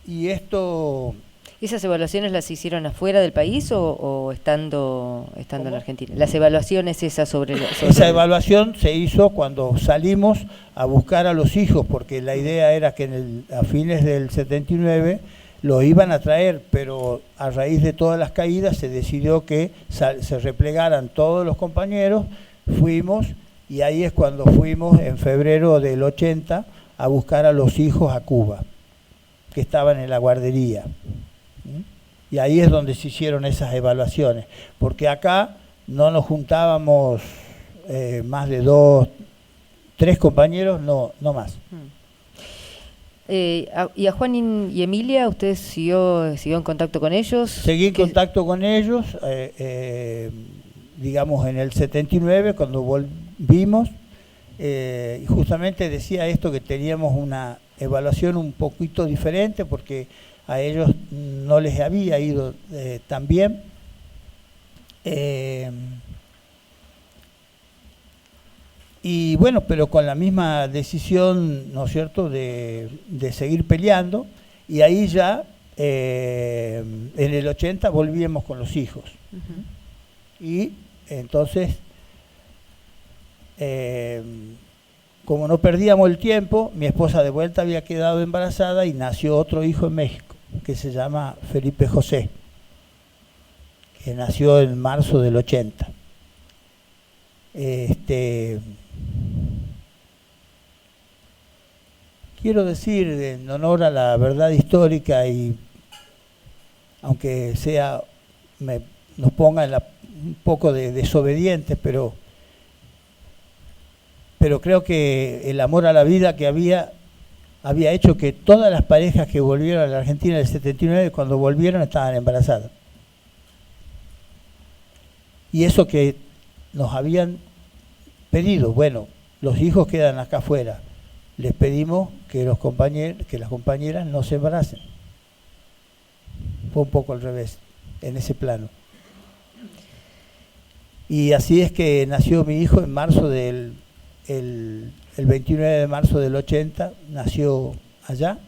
y esto... ¿Esas evaluaciones las hicieron afuera del país o estando en la Argentina? Las evaluaciones esas sobre esa evaluación se hizo cuando salimos a buscar a los hijos, porque la idea era que a fines del 79 lo iban a traer, pero a raíz de todas las caídas se decidió que se replegaran todos los compañeros, fuimos, y ahí es cuando fuimos en febrero del 80 a buscar a los hijos a Cuba, que estaban en la guardería. Y ahí es donde se hicieron esas evaluaciones, porque acá no nos juntábamos más de 2, 3 compañeros, no más. ¿Y a Juan y Emilia, usted siguió en contacto con ellos? Seguí en contacto con ellos, digamos en el 79, cuando volvimos, y justamente decía esto, que teníamos una evaluación un poquito diferente, porque a ellos no les había ido tan bien. Y bueno, pero con la misma decisión, ¿no es cierto?, de seguir peleando, y ahí ya en el 80 volvíamos con los hijos. Y entonces, como no perdíamos el tiempo, mi esposa de vuelta había quedado embarazada y nació otro hijo en México, que se llama Felipe José, nació en marzo del 80. Quiero decir, en honor a la verdad histórica, y aunque nos ponga un poco de desobedientes, pero creo que el amor a la vida que había hecho que todas las parejas que volvieron a la Argentina del 79, cuando volvieron estaban embarazadas. Y eso que nos habían pedido, bueno, los hijos quedan acá afuera, les pedimos que las compañeras no se embaracen. Fue un poco al revés, en ese plano. Y así es que nació mi hijo en marzo el 29 de marzo del 80, nació allá.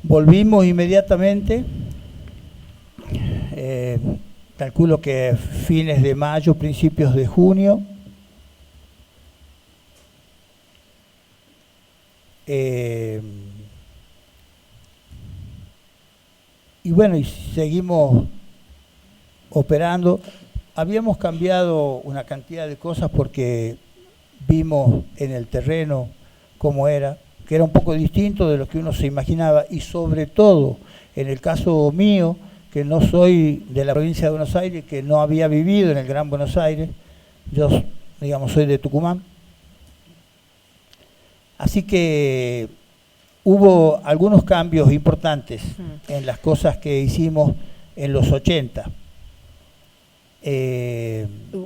Volvimos inmediatamente, calculo que fines de mayo, principios de junio. Y bueno, y seguimos operando. Habíamos cambiado una cantidad de cosas porque vimos en el terreno cómo era, que era un poco distinto de lo que uno se imaginaba, y sobre todo en el caso mío, que no soy de la provincia de Buenos Aires, que no había vivido en el Gran Buenos Aires, yo, digamos, soy de Tucumán. Así que hubo algunos cambios importantes en las cosas que hicimos en los 80.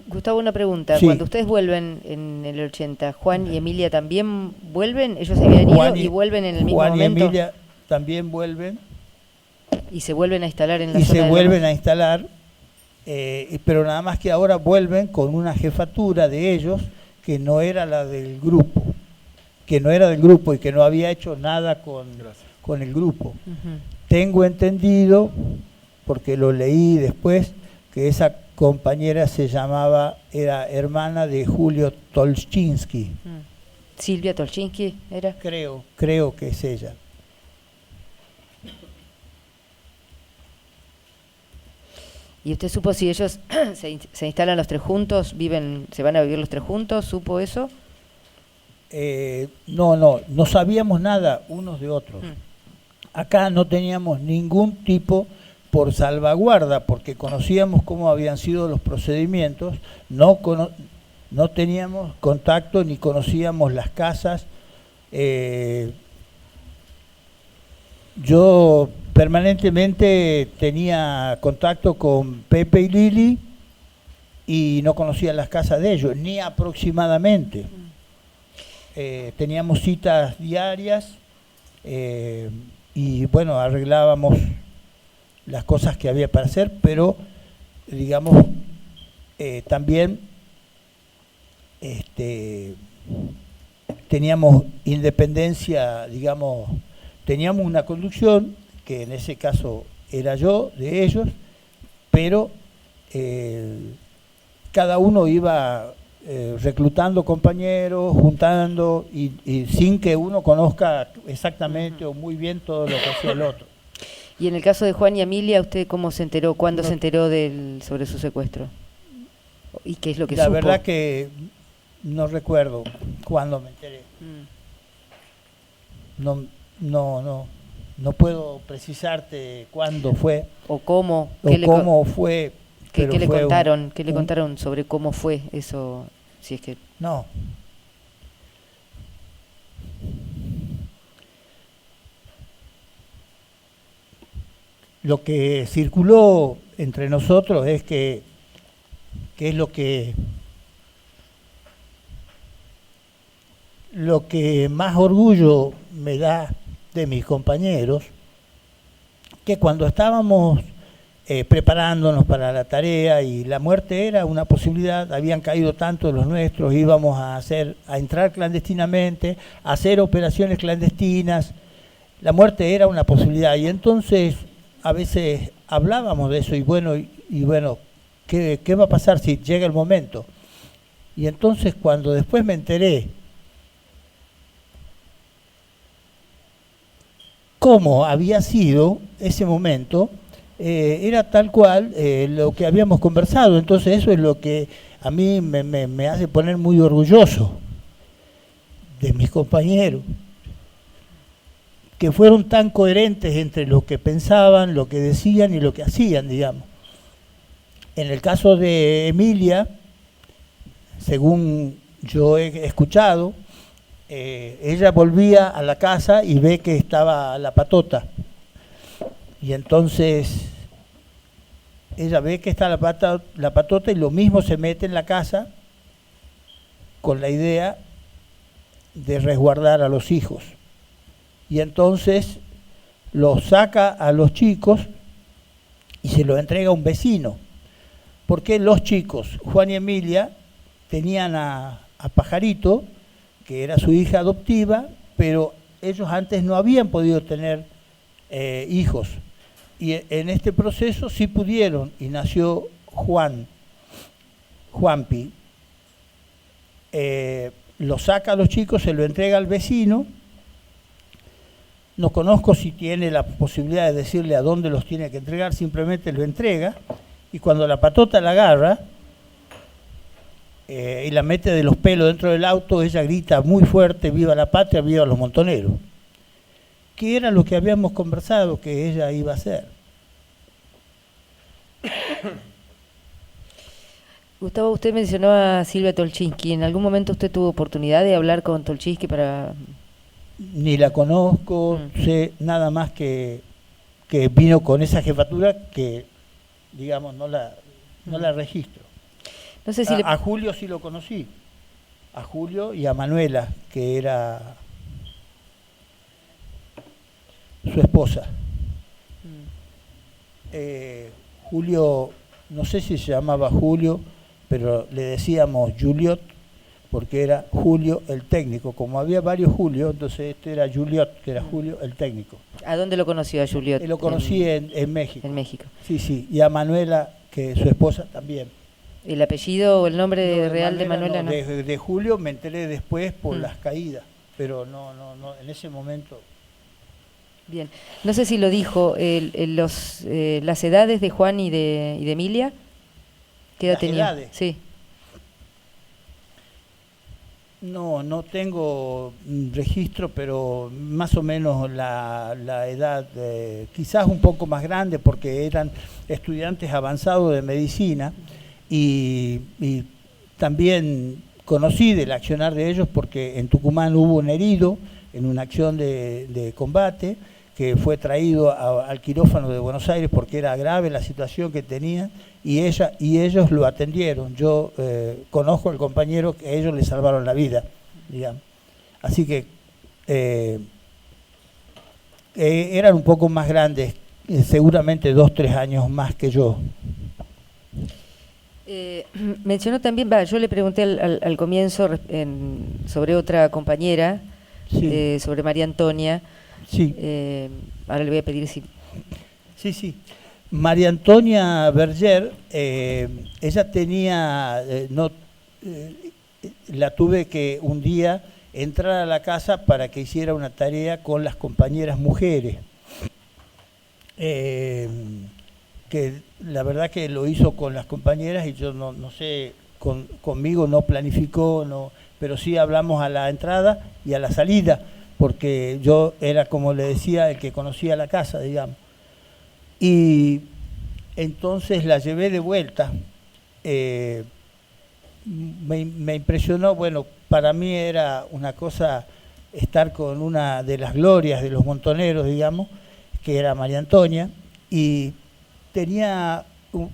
Gustavo, una pregunta. Sí. Cuando ustedes vuelven en el 80, ¿Juan y Emilia también vuelven? ¿Ellos se habían ido y vuelven en el mismo momento? Juan y Emilia también vuelven. ¿Y se vuelven a instalar en la Y zona se de vuelven a instalar, pero nada más que ahora vuelven con una jefatura de ellos que no era la del grupo, y que no había hecho nada con el grupo. Uh-huh. Tengo entendido, porque lo leí después, que esa compañera era hermana de Julio Tolchinsky. Silvia Tolchinsky era. Creo que es ella. ¿Y usted supo si ellos se instalan los tres juntos, se van a vivir los tres juntos? ¿Supo eso? No sabíamos nada unos de otros. Acá no teníamos ningún tipo, por salvaguarda, porque conocíamos cómo habían sido los procedimientos, no teníamos contacto ni conocíamos las casas. Yo permanentemente tenía contacto con Pepe y Lili y no conocía las casas de ellos, ni aproximadamente. Teníamos citas diarias y bueno, arreglábamos las cosas que había para hacer, pero digamos también teníamos independencia, digamos, teníamos una conducción, que en ese caso era yo, de ellos, pero cada uno iba reclutando compañeros, juntando, y sin que uno conozca exactamente o muy bien todo lo que hacía el otro. Y en el caso de Juan y Emilia, ¿usted cómo se enteró? ¿Cuándo se enteró sobre su secuestro? ¿Y qué es lo que supo? La verdad que no recuerdo cuándo me enteré. No puedo precisarte cuándo fue. ¿O cómo? ¿Cómo fue? ¿Qué le contaron? ¿Qué le contaron sobre cómo fue eso? Si es que... No. Lo que circuló entre nosotros es que es lo que más orgullo me da de mis compañeros, que cuando estábamos preparándonos para la tarea y la muerte era una posibilidad, habían caído tantos los nuestros, íbamos a entrar clandestinamente, a hacer operaciones clandestinas, la muerte era una posibilidad, y entonces a veces hablábamos de eso, y bueno, ¿qué va a pasar si llega el momento? Y entonces cuando después me enteré cómo había sido ese momento, era tal cual lo que habíamos conversado. Entonces eso es lo que a mí me hace poner muy orgulloso de mis compañeros, que fueron tan coherentes entre lo que pensaban, lo que decían y lo que hacían, digamos. En el caso de Emilia, según yo he escuchado, ella volvía a la casa y ve que estaba la patota. Y entonces ella ve que está la patota y lo mismo se mete en la casa con la idea de resguardar a los hijos. Y entonces los saca a los chicos y se los entrega a un vecino. Porque los chicos, Juan y Emilia, tenían a Pajarito, que era su hija adoptiva, pero ellos antes no habían podido tener hijos. Y en este proceso sí pudieron, y nació Juanpi. Lo saca a los chicos, se lo entrega al vecino. No conozco si tiene la posibilidad de decirle a dónde los tiene que entregar, simplemente lo entrega. Y cuando la patota la agarra y la mete de los pelos dentro del auto, ella grita muy fuerte: ¡viva la patria, viva los montoneros! Que era lo que habíamos conversado que ella iba a hacer. Gustavo, usted mencionó a Silvia Tolchinsky. ¿En algún momento usted tuvo oportunidad de hablar con Tolchinsky para...? Ni la conozco, sé nada más que vino con esa jefatura que, digamos, no la registro. No sé si a Julio sí lo conocí, a Julio y a Manuela, que era su esposa. Julio, no sé si se llamaba Julio, pero le decíamos Juliot, porque era Julio el técnico. Como había varios Julio, entonces este era Juliot, que era Julio el técnico. ¿A dónde lo conoció a Juliot? Lo conocí en México. En México. Sí, sí, y a Manuela, que su esposa también. ¿El apellido o el nombre real de Manuela? No. De Julio me enteré después por las caídas, pero no, en ese momento... Bien, no sé si lo dijo, las edades de Juan y de Emilia, ¿qué edad tenía? Edades. Sí. No tengo registro, pero más o menos la edad, quizás un poco más grande, porque eran estudiantes avanzados de medicina, y también conocí del accionar de ellos porque en Tucumán hubo un herido en una acción de combate que fue traído al quirófano de Buenos Aires porque era grave la situación que tenía, y ellos lo atendieron. Yo conozco al compañero que ellos le salvaron la vida, digamos. Así que eran un poco más grandes, seguramente 2-3 años más que yo. Mencionó también, yo le pregunté al comienzo sobre otra compañera, sí. Sobre María Antonia. Sí. Ahora le voy a pedir si... Sí. María Antonia Berger, ella tenía, la tuve que un día entrar a la casa para que hiciera una tarea con las compañeras mujeres, que la verdad que lo hizo con las compañeras, y yo no sé, conmigo no planificó, pero sí hablamos a la entrada y a la salida, porque yo era, como le decía, el que conocía la casa, digamos. Y entonces la llevé de vuelta. Me impresionó, bueno, para mí era una cosa estar con una de las glorias de los montoneros, digamos, que era María Antonia, y tenía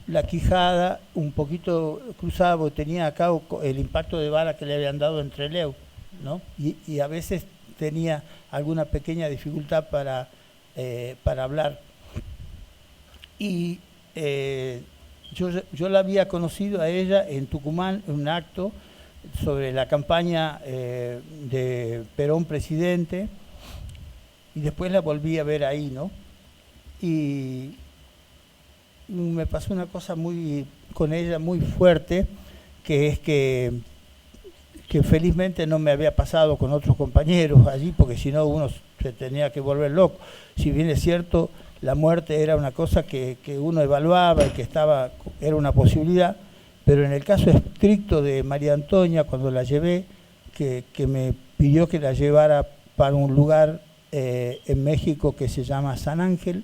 la quijada un poquito cruzada, porque tenía acá el impacto de bala que le habían dado entre Leu, ¿no? Y a veces tenía alguna pequeña dificultad para hablar. Y yo la había conocido a ella en Tucumán, en un acto sobre la campaña de Perón presidente, y después la volví a ver ahí, ¿no? Y me pasó una cosa con ella muy fuerte, que es que felizmente no me había pasado con otros compañeros allí, porque si no uno se tenía que volver loco. Si bien es cierto, la muerte era una cosa que uno evaluaba y que era una posibilidad, pero en el caso estricto de María Antonia, cuando la llevé, que me pidió que la llevara para un lugar en México que se llama San Ángel,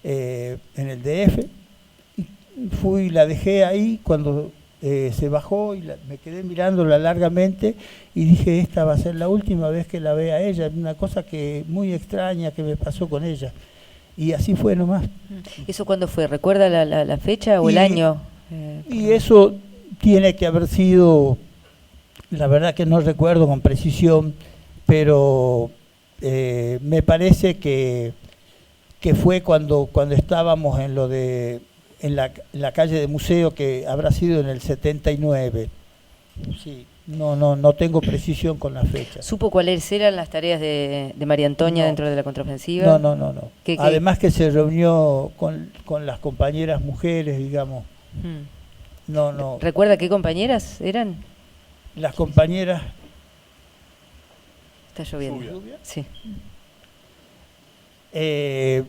en el DF, y fui y la dejé ahí cuando se bajó y me quedé mirándola largamente y dije, esta va a ser la última vez que la vea a ella, una cosa que muy extraña que me pasó con ella. Y así fue nomás. ¿Eso cuándo fue? ¿Recuerda la fecha o el año? Y eso tiene que haber sido, la verdad que no recuerdo con precisión, pero me parece que fue cuando estábamos en la calle de Museo, que habrá sido en el 79. Sí, no tengo precisión con la fecha. ¿Supo cuáles eran las tareas de María Antonia dentro de la contraofensiva? No. Además que se reunió con las compañeras mujeres, digamos. No. ¿Recuerda qué compañeras eran? Las compañeras... Está lloviendo. ¿Lluvia? Sí.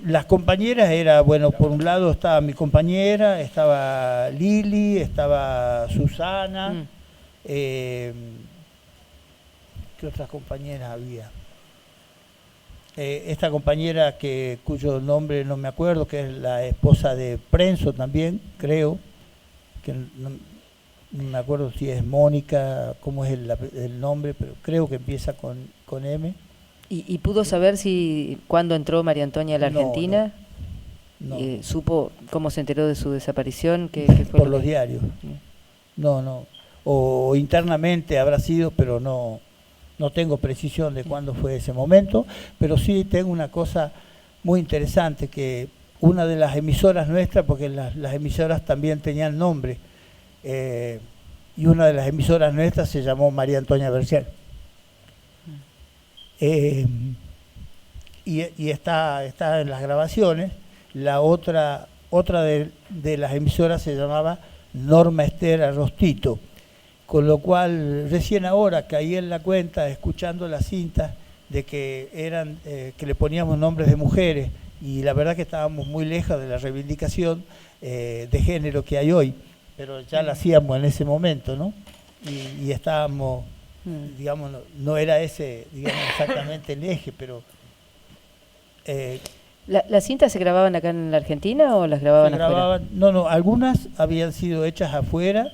Las compañeras era, bueno, por un lado estaba mi compañera, estaba Lili, estaba Susana, ¿qué otras compañeras había? Esta compañera cuyo nombre no me acuerdo, que es la esposa de Prenso también, creo, que no me acuerdo si es Mónica, cómo es el nombre, pero creo que empieza con M. ¿Y pudo saber cuándo entró María Antonia a la Argentina? No. ¿Supo cómo se enteró de su desaparición? ¿Qué fue por los diarios. No. O internamente habrá sido, pero no tengo precisión de cuándo fue ese momento. Pero sí tengo una cosa muy interesante, que una de las emisoras nuestras, porque las emisoras también tenían nombre, y una de las emisoras nuestras se llamó María Antonia Bercial. Y está en las grabaciones. La otra de las emisoras se llamaba Norma Esther Arrostito, con lo cual recién ahora caí en la cuenta, escuchando las cintas, de que que le poníamos nombres de mujeres, y la verdad que estábamos muy lejos de la reivindicación de género que hay hoy, pero ya la hacíamos en ese momento, ¿no? Y estábamos... digamos, no era ese, digamos, exactamente el eje, pero... ¿Las cintas se grababan acá en la Argentina o las grababan afuera? No, algunas habían sido hechas afuera,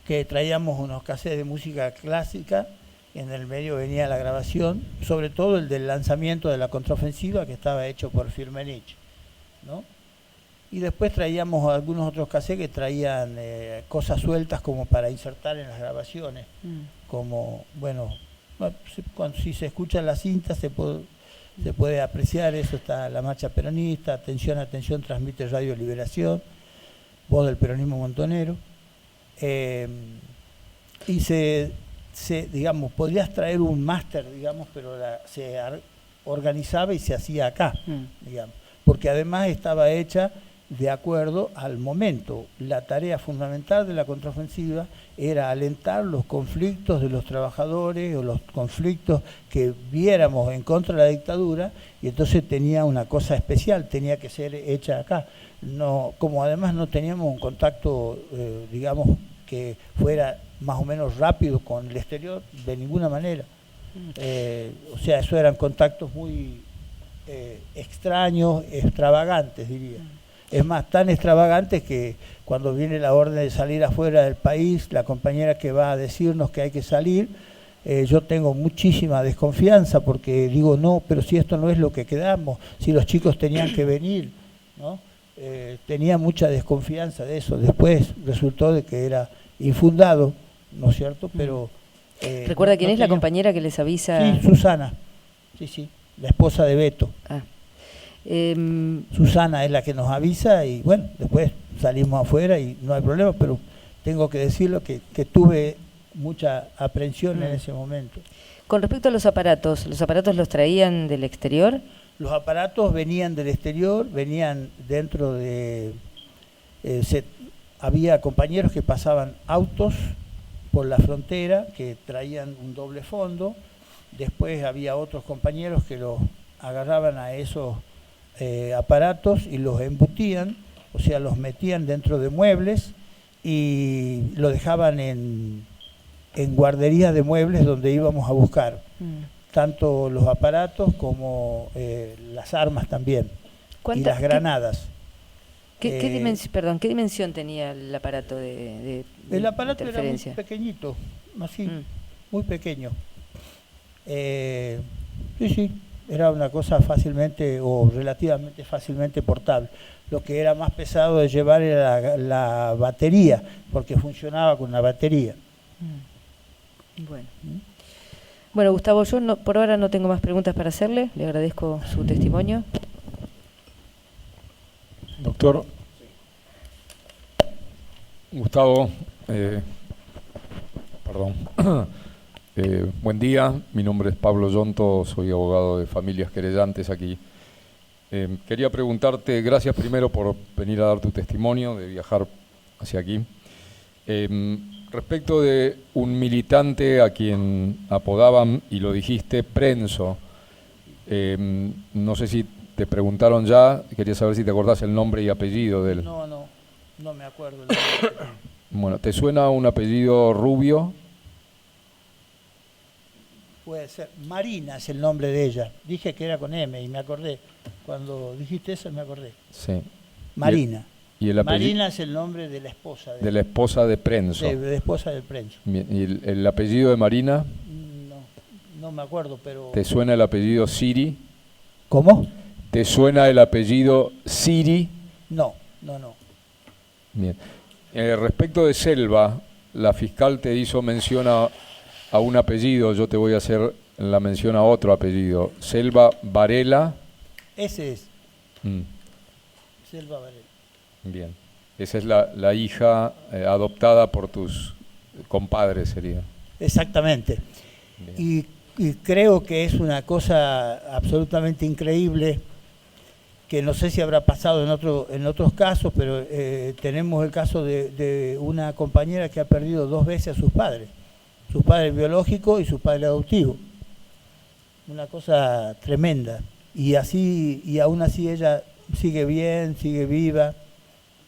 que traíamos unos cassettes de música clásica, y en el medio venía la grabación, sobre todo el del lanzamiento de la contraofensiva, que estaba hecho por Firmenich, ¿no? Y después traíamos algunos otros cassettes que traían cosas sueltas como para insertar en las grabaciones. Como, bueno, si se escucha la cinta se puede apreciar eso. Está la marcha peronista, atención, transmite Radio Liberación, voz del peronismo montonero. Y digamos, podrías traer un máster, digamos, pero se organizaba y se hacía acá, digamos, porque además estaba hecha de acuerdo al momento. La tarea fundamental de la contraofensiva era alentar los conflictos de los trabajadores, o los conflictos que viéramos en contra de la dictadura, y entonces tenía una cosa especial, tenía que ser hecha acá. Como además no teníamos un contacto, digamos, que fuera más o menos rápido con el exterior, de ninguna manera. O sea, eso eran contactos muy extraños, extravagantes, diría. Es más, tan extravagantes que cuando viene la orden de salir afuera del país, la compañera que va a decirnos que hay que salir, yo tengo muchísima desconfianza, porque digo, no, pero si esto no es lo que quedamos, si los chicos tenían que venir, ¿no? Tenía mucha desconfianza de eso. Después resultó de que era infundado, ¿no es cierto? Pero ¿recuerda quién es la compañera que les avisa? Sí, Susana, sí, la esposa de Beto. Susana es la que nos avisa, y bueno, después salimos afuera y no hay problema, pero tengo que decirlo que tuve mucha aprensión en ese momento. Con respecto a ¿los aparatos los traían del exterior? Los aparatos venían del exterior, venían dentro de... había compañeros que pasaban autos por la frontera que traían un doble fondo. Después había otros compañeros que los agarraban a esos aparatos y los embutían, o sea, los metían dentro de muebles y lo dejaban en guarderías de muebles donde íbamos a buscar tanto los aparatos como las armas también y las granadas. ¿Qué dimensión tenía el aparato de el aparato era muy interferencia? pequeñito, así, muy pequeño. Sí, era una cosa fácilmente o relativamente fácilmente portable. Lo que era más pesado de llevar era la batería, porque funcionaba con una batería. Bueno, Gustavo, yo por ahora no tengo más preguntas para hacerle. Le agradezco su testimonio. Doctor. Gustavo, buen día. Mi nombre es Pablo Yonto, soy abogado de familias querellantes aquí. Quería preguntarte, gracias primero por venir a dar tu testimonio, de viajar hacia aquí. Respecto de un militante a quien apodaban, y lo dijiste, Prenso, no sé si te preguntaron ya, quería saber si te acordás el nombre y apellido de él. No me acuerdo. Bueno, ¿te suena un apellido Rubio? Puede ser. Marina es el nombre de ella. Dije que era con M y me acordé. Cuando dijiste eso me acordé. Sí. Marina. ¿Y el Marina es el nombre de la esposa. De la esposa de Prenso. De la esposa del Prenso. Bien. ¿Y el apellido de Marina? No me acuerdo, pero... ¿Te suena el apellido Siri? ¿Cómo? ¿Te suena el apellido Siri? No. Bien. Respecto de Selva, la fiscal te hizo mención a un apellido, yo te voy a hacer la mención a otro apellido. Selva Varela. Ese es. Selva Varela. Bien. Esa es la hija adoptada por tus compadres, sería. Exactamente. Y creo que es una cosa absolutamente increíble, que no sé si habrá pasado en otros casos, pero tenemos el caso de una compañera que ha perdido 2 veces a sus padres biológicos y su padre adoptivo. Una cosa tremenda. Y aún así ella sigue bien, sigue viva,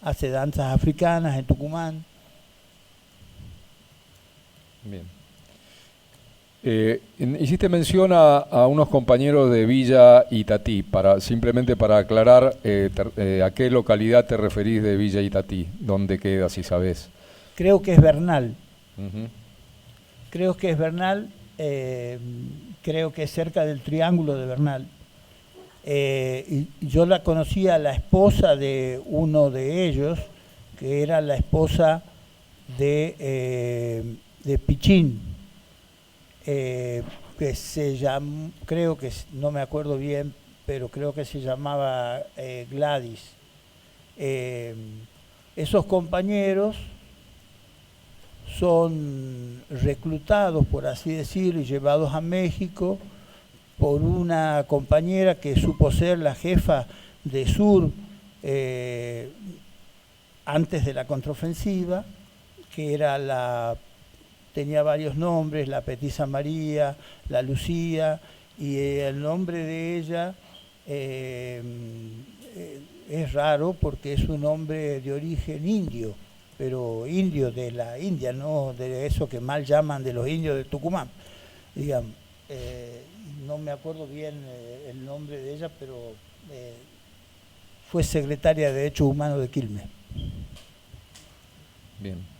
hace danzas africanas en Tucumán. Bien. Hiciste mención a unos compañeros de Villa Itatí, simplemente para aclarar a qué localidad te referís de Villa Itatí, dónde queda, si sabés. Creo que es Bernal. Uh-huh. Creo que es Bernal, creo que es cerca del Triángulo de Bernal. Y yo la conocía, la esposa de uno de ellos, que era la esposa de Pichín. Que se llama, creo que, no me acuerdo bien, pero creo que se llamaba Gladys. Esos compañeros son reclutados, por así decirlo, y llevados a México por una compañera que supo ser la jefa de Sur antes de la contraofensiva, que era tenía varios nombres, la Petisa María, la Lucía, y el nombre de ella es raro porque es un nombre de origen indio, pero indio de la India, no de eso que mal llaman de los indios de Tucumán, digamos. No me acuerdo bien el nombre de ella, pero fue secretaria de Derechos Humanos de Quilmes. Bien.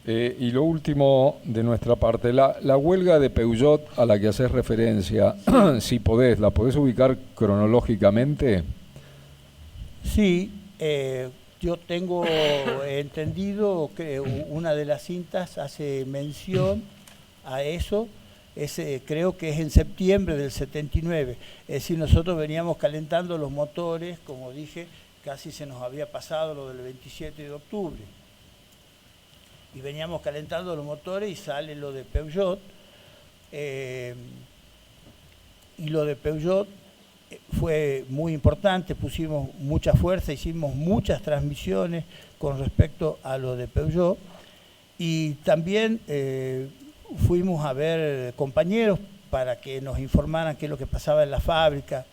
Y lo último de nuestra parte, la huelga de Peugeot a la que haces referencia, si podés, ¿la podés ubicar cronológicamente? Sí, yo tengo entendido que una de las cintas hace mención a eso. Creo que es en septiembre del 79, es decir, nosotros veníamos calentando los motores, como dije, casi se nos había pasado lo del 27 de octubre, y veníamos calentando los motores y sale lo de Peugeot, y lo de Peugeot fue muy importante, pusimos mucha fuerza, hicimos muchas transmisiones con respecto a lo de Peugeot, y también fuimos a ver compañeros para que nos informaran qué es lo que pasaba en la fábrica,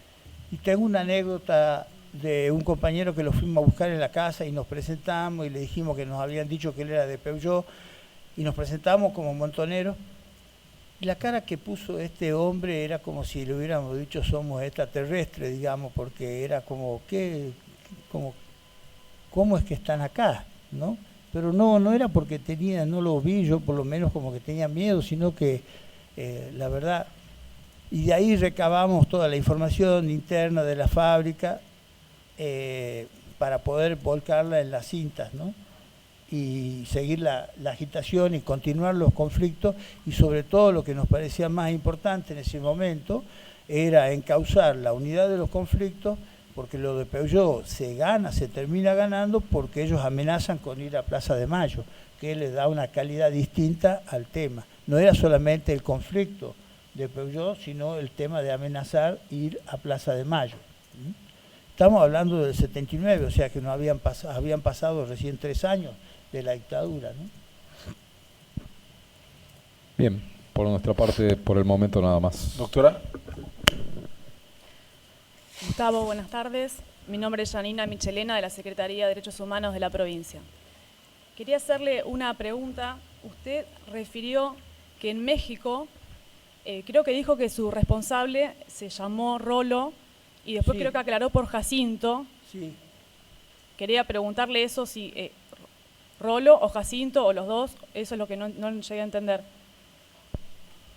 Y tengo una anécdota de un compañero que lo fuimos a buscar en la casa y nos presentamos y le dijimos que nos habían dicho que él era de Peugeot y nos presentamos como montoneros. Y la cara que puso este hombre era como si le hubiéramos dicho somos extraterrestres, digamos, porque era como, ¿cómo es que están acá? ¿No? Pero no era porque tenía, no lo vi yo por lo menos como que tenía miedo, sino que la verdad, y de ahí recabamos toda la información interna de la fábrica para poder volcarla en las cintas, ¿no? Y seguir la agitación y continuar los conflictos, y sobre todo lo que nos parecía más importante en ese momento era encauzar la unidad de los conflictos, porque lo de Peugeot se termina ganando porque ellos amenazan con ir a Plaza de Mayo, que les da una calidad distinta al tema. No era solamente el conflicto de Peugeot, sino el tema de amenazar ir a Plaza de Mayo. Estamos hablando del 79, o sea que no habían pasado recién 3 años de la dictadura, ¿no? Bien, por nuestra parte, por el momento nada más. Doctora. Gustavo, buenas tardes. Mi nombre es Janina Michelena, de la Secretaría de Derechos Humanos de la provincia. Quería hacerle una pregunta. Usted refirió que en México, creo que dijo que su responsable se llamó Rolo y después Sí. creo que aclaró por Jacinto. Sí. Quería preguntarle eso, si Rolo o Jacinto o los dos, eso es lo que no llegué a entender.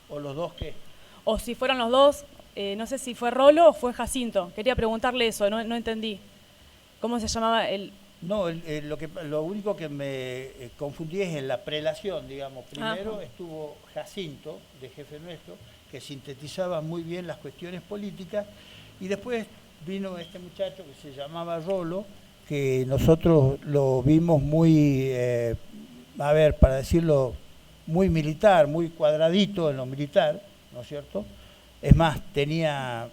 ¿O los dos qué? O si fueron los dos, no sé si fue Rolo o fue Jacinto. Quería preguntarle eso, no entendí. ¿Cómo se llamaba el...? No, lo único que me confundí es en la prelación, digamos. Primero Ajá. estuvo Jacinto, de jefe nuestro, que sintetizaba muy bien las cuestiones políticas, y después vino este muchacho que se llamaba Rolo, que nosotros lo vimos muy, para decirlo, muy militar, muy cuadradito en lo militar, ¿no es cierto? Es más, tenía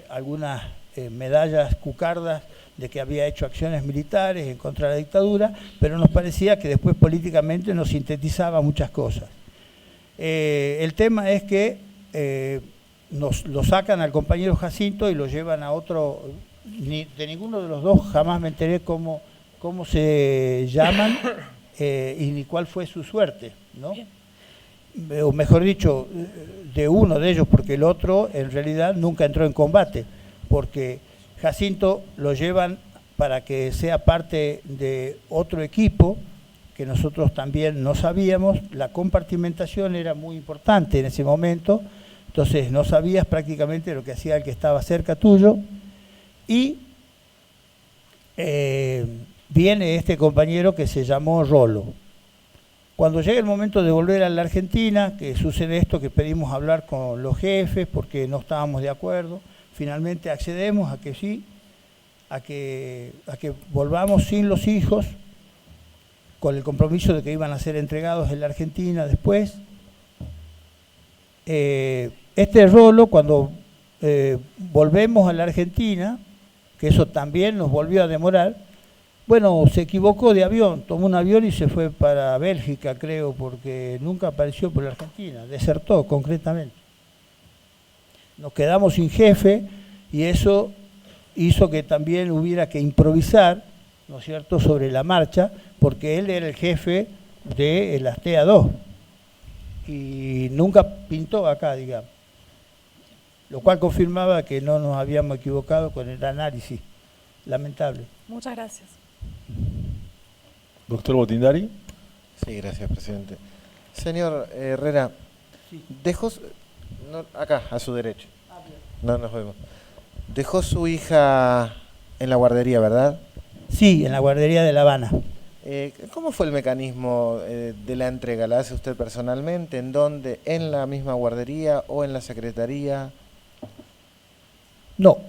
algunas medallas cucardas de que había hecho acciones militares en contra de la dictadura, pero nos parecía que después políticamente nos sintetizaba muchas cosas. El tema es que lo sacan al compañero Jacinto y lo llevan a otro, de ninguno de los dos jamás me enteré cómo se llaman y ni cuál fue su suerte, ¿no? O mejor dicho, de uno de ellos, porque el otro en realidad nunca entró en combate, porque Jacinto lo llevan para que sea parte de otro equipo que nosotros también no sabíamos. La compartimentación era muy importante en ese momento, entonces no sabías prácticamente lo que hacía el que estaba cerca tuyo, y viene este compañero que se llamó Rolo. Cuando llega el momento de volver a la Argentina, que sucede esto, que pedimos hablar con los jefes porque no estábamos de acuerdo, finalmente accedemos a que sí, a que volvamos sin los hijos, con el compromiso de que iban a ser entregados en la Argentina después. Este Rolo, cuando volvemos a la Argentina, que eso también nos volvió a demorar, bueno, se equivocó de avión, tomó un avión y se fue para Bélgica, creo, porque nunca apareció por la Argentina, desertó concretamente. Nos quedamos sin jefe y eso hizo que también hubiera que improvisar, ¿no es cierto?, sobre la marcha, porque él era el jefe de la Astea 2 y nunca pintó acá, digamos. Lo cual confirmaba que no nos habíamos equivocado con el análisis. Lamentable. Muchas gracias. Doctor Botindari. Sí, gracias, presidente. Señor Herrera, Sí. dejó, acá, a su derecha. No nos vemos. Dejó su hija en la guardería, ¿verdad? Sí, en la guardería de La Habana. ¿Cómo fue el mecanismo de la entrega? ¿La hace usted personalmente? ¿En dónde? ¿En la misma guardería o en la secretaría? No.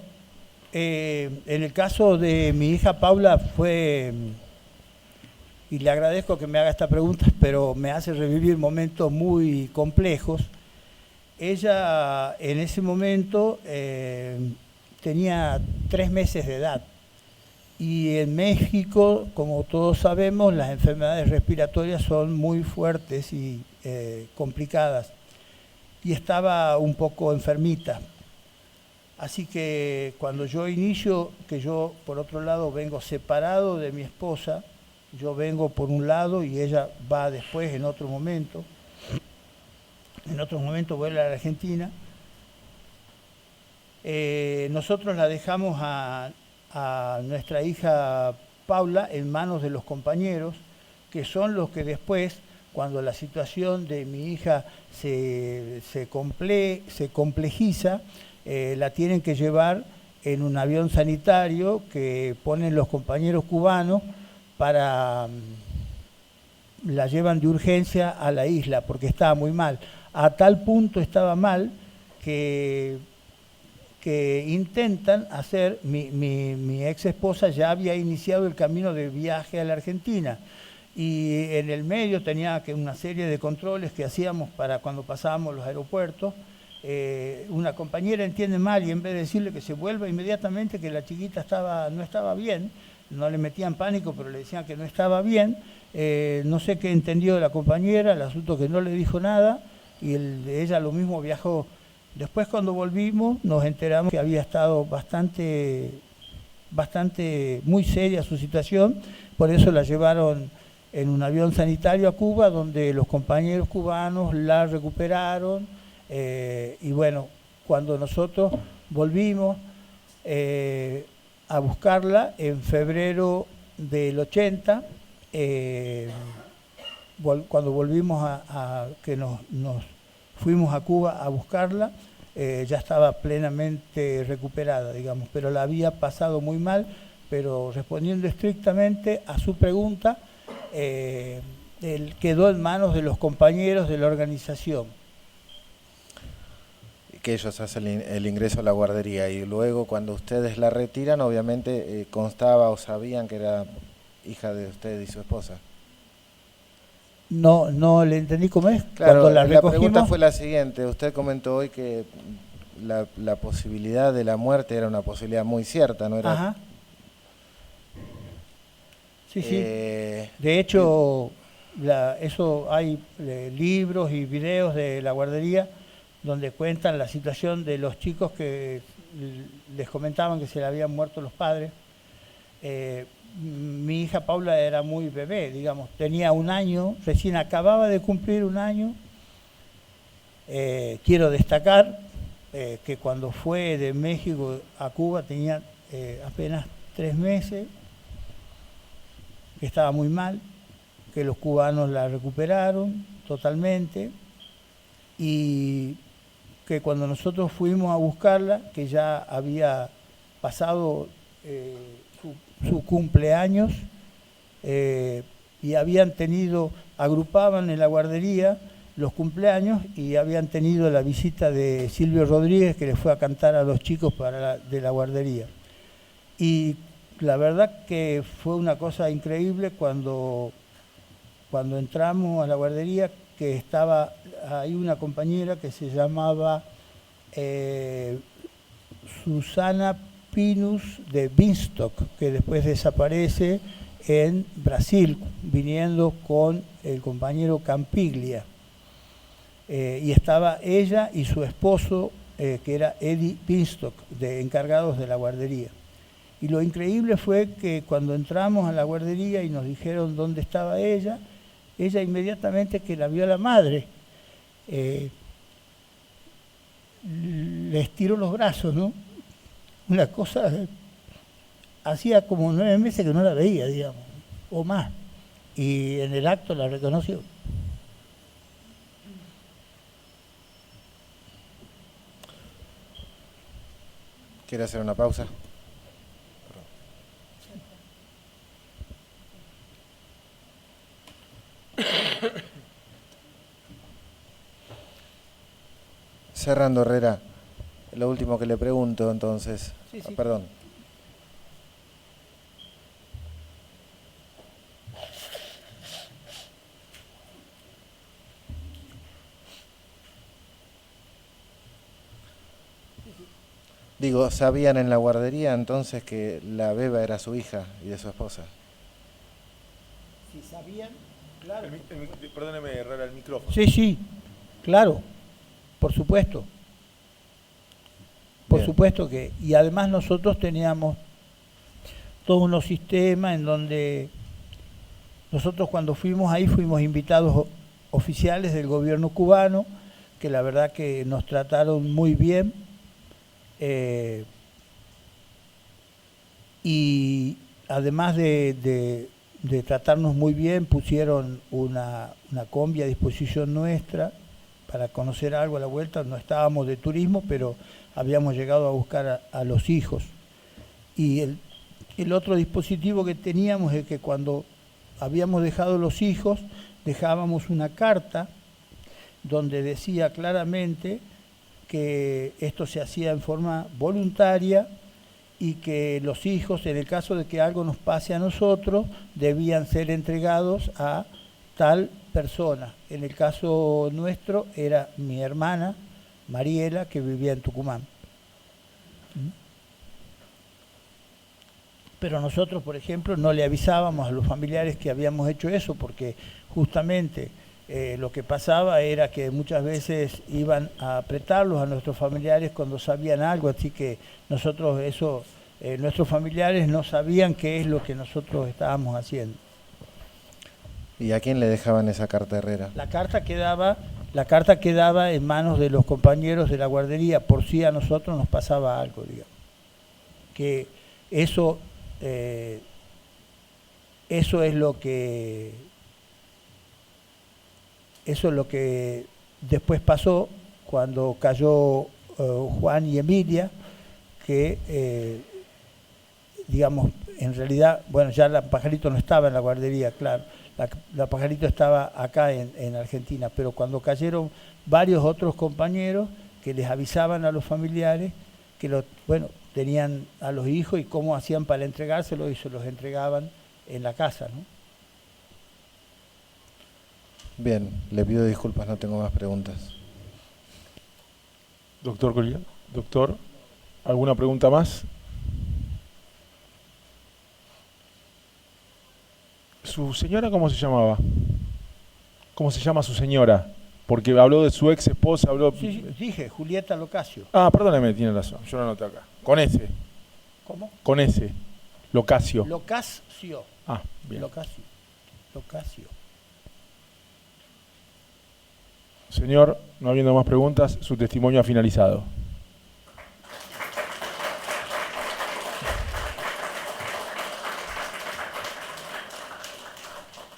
En el caso de mi hija Paula fue, y le agradezco que me haga esta pregunta, pero me hace revivir momentos muy complejos. Ella en ese momento tenía 3 meses de edad. Y en México, como todos sabemos, las enfermedades respiratorias son muy fuertes y complicadas. Y estaba un poco enfermita. Así que cuando yo inicio, que yo por otro lado vengo separado de mi esposa, yo vengo por un lado y ella va después en otro momento vuelve a la Argentina, nosotros la dejamos a nuestra hija Paula en manos de los compañeros, que son los que después, cuando la situación de mi hija se complejiza, la tienen que llevar en un avión sanitario que ponen los compañeros cubanos la llevan de urgencia a la isla porque estaba muy mal. A tal punto estaba mal que intentan hacer, mi ex esposa ya había iniciado el camino de viaje a la Argentina y en el medio tenía una serie de controles que hacíamos para cuando pasábamos los aeropuertos. Una compañera entiende mal y en vez de decirle que se vuelva inmediatamente, que la chiquita no estaba bien, no le metían pánico, pero le decían que no estaba bien, no sé qué entendió de la compañera, el asunto que no le dijo nada, y ella lo mismo viajó. Después cuando volvimos nos enteramos que había estado bastante muy seria su situación, por eso la llevaron en un avión sanitario a Cuba, donde los compañeros cubanos la recuperaron, y bueno, cuando nosotros volvimos a buscarla en febrero del 80, cuando volvimos que nos fuimos a Cuba a buscarla, ya estaba plenamente recuperada, digamos, pero la había pasado muy mal, pero respondiendo estrictamente a su pregunta, quedó en manos de los compañeros de la organización. Que ellos hacen el ingreso a la guardería y luego cuando ustedes la retiran, obviamente constaba o sabían que era hija de usted y su esposa. No le entendí cómo es. Claro, cuando la pregunta fue la siguiente. Usted comentó hoy que la posibilidad de la muerte era una posibilidad muy cierta, ¿no era? Ajá. Sí, sí. De hecho, eso hay libros y videos de la guardería donde cuentan la situación de los chicos que les comentaban que se le habían muerto los padres. Mi hija Paula era muy bebé, digamos, tenía 1 año, recién acababa de cumplir 1 año. Quiero destacar que cuando fue de México a Cuba tenía apenas 3 meses, que estaba muy mal, que los cubanos la recuperaron totalmente y que cuando nosotros fuimos a buscarla, que ya había pasado su cumpleaños y agrupaban en la guardería los cumpleaños y habían tenido la visita de Silvio Rodríguez, que le fue a cantar a los chicos de la guardería. Y la verdad que fue una cosa increíble cuando entramos a la guardería, que estaba ahí una compañera que se llamaba Susana Pinus de Binstock, que después desaparece en Brasil, viniendo con el compañero Campiglia. Y estaba ella y su esposo, que era Eddie Binstock, encargados de la guardería. Y lo increíble fue que cuando entramos a la guardería y nos dijeron dónde estaba ella inmediatamente que la vio a la madre, le estiró los brazos, ¿no? Una cosa, hacía como 9 meses que no la veía, digamos, o más, y en el acto la reconoció. ¿Quiere hacer una pausa? Cerrando, Herrera, lo último que le pregunto entonces. Sí. Perdón. Digo, ¿sabían en la guardería entonces que la beba era su hija y de su esposa? Si sabían, claro. Perdóneme, Herrera, el micrófono. Sí, claro, por supuesto. Bien. supuesto que, y además nosotros teníamos todos unos sistemas en donde nosotros cuando fuimos ahí fuimos invitados oficiales del gobierno cubano, que la verdad que nos trataron muy bien, y además de tratarnos muy bien, pusieron una combi a disposición nuestra para conocer algo a la vuelta. No estábamos de turismo, pero habíamos llegado a buscar a los hijos. Y el otro dispositivo que teníamos es que cuando habíamos dejado los hijos, dejábamos una carta donde decía claramente que esto se hacía en forma voluntaria y que los hijos, en el caso de que algo nos pase a nosotros, debían ser entregados a tal persona. En el caso nuestro era mi hermana, Mariela, que vivía en Tucumán. Pero nosotros, por ejemplo, no le avisábamos a los familiares que habíamos hecho eso, porque justamente lo que pasaba era que muchas veces iban a apretarlos a nuestros familiares cuando sabían algo, así que nosotros eso, nuestros familiares no sabían qué es lo que nosotros estábamos haciendo. ¿Y a quién le dejaban esa carta, Herrera? La carta quedaba en manos de los compañeros de la guardería, por si a nosotros nos pasaba algo, digamos. Que eso es lo que después pasó cuando cayó Juan y Emilia, que digamos, en realidad, bueno, ya la Pajarito no estaba en la guardería, claro, la Pajarito estaba acá en Argentina, pero cuando cayeron varios otros compañeros que les avisaban a los familiares que tenían a los hijos y cómo hacían para entregárselos, y se los entregaban en la casa, ¿no? Bien, le pido disculpas, no tengo más preguntas. Doctor Collier, doctor, ¿alguna pregunta más? ¿Su señora cómo se llamaba? ¿Cómo se llama su señora? Porque habló de su ex esposa, habló... Sí, dije, Julieta Locasio. Ah, perdóneme, tiene razón, yo lo anoté acá. Con S. ¿Cómo? Con S. Locasio. Locasio. Ah, bien. Locasio. Señor, no habiendo más preguntas, su testimonio ha finalizado.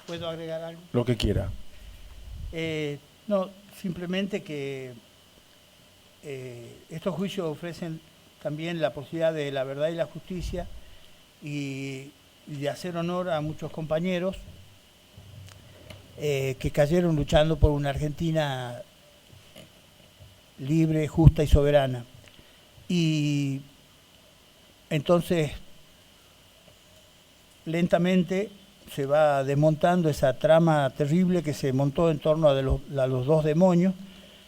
¿Puedo agregar algo? Lo que quiera. No, simplemente que estos juicios ofrecen también la posibilidad de la verdad y la justicia y de hacer honor a muchos compañeros que cayeron luchando por una Argentina libre, justa y soberana. Y entonces, lentamente se va desmontando esa trama terrible que se montó en torno a los dos demonios,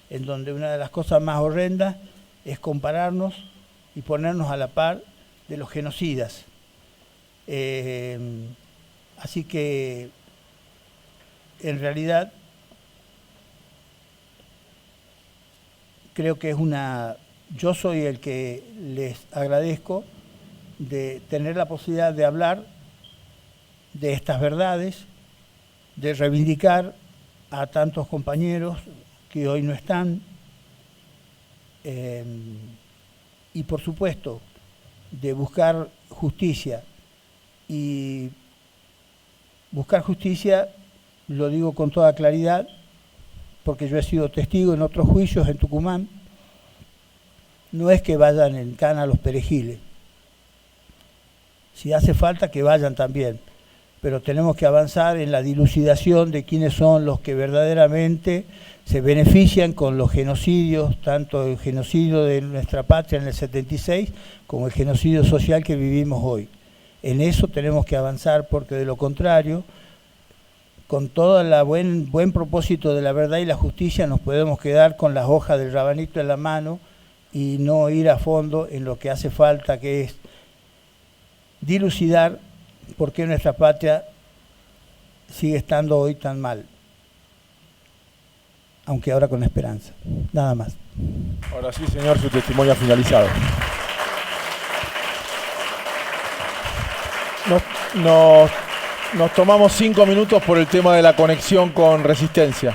en donde una de las cosas más horrendas es compararnos y ponernos a la par de los genocidas. Así que, en realidad, creo que yo soy el que les agradezco de tener la posibilidad de hablar de estas verdades, de reivindicar a tantos compañeros que hoy no están, y por supuesto de buscar justicia. Y buscar justicia, lo digo con toda claridad, porque yo he sido testigo en otros juicios en Tucumán, no es que vayan en cana a los perejiles. Si hace falta que vayan también, pero tenemos que avanzar en la dilucidación de quiénes son los que verdaderamente se benefician con los genocidios, tanto el genocidio de nuestra patria en el 76 como el genocidio social que vivimos hoy. En eso tenemos que avanzar, porque de lo contrario, con todo el buen propósito de la verdad y la justicia, nos podemos quedar con las hojas del rabanito en la mano y no ir a fondo en lo que hace falta, que es dilucidar por qué nuestra patria sigue estando hoy tan mal. aunque ahora con esperanza. Nada más. Ahora sí, señor, su testimonio ha finalizado. Nos tomamos 5 minutos por el tema de la conexión con Resistencia.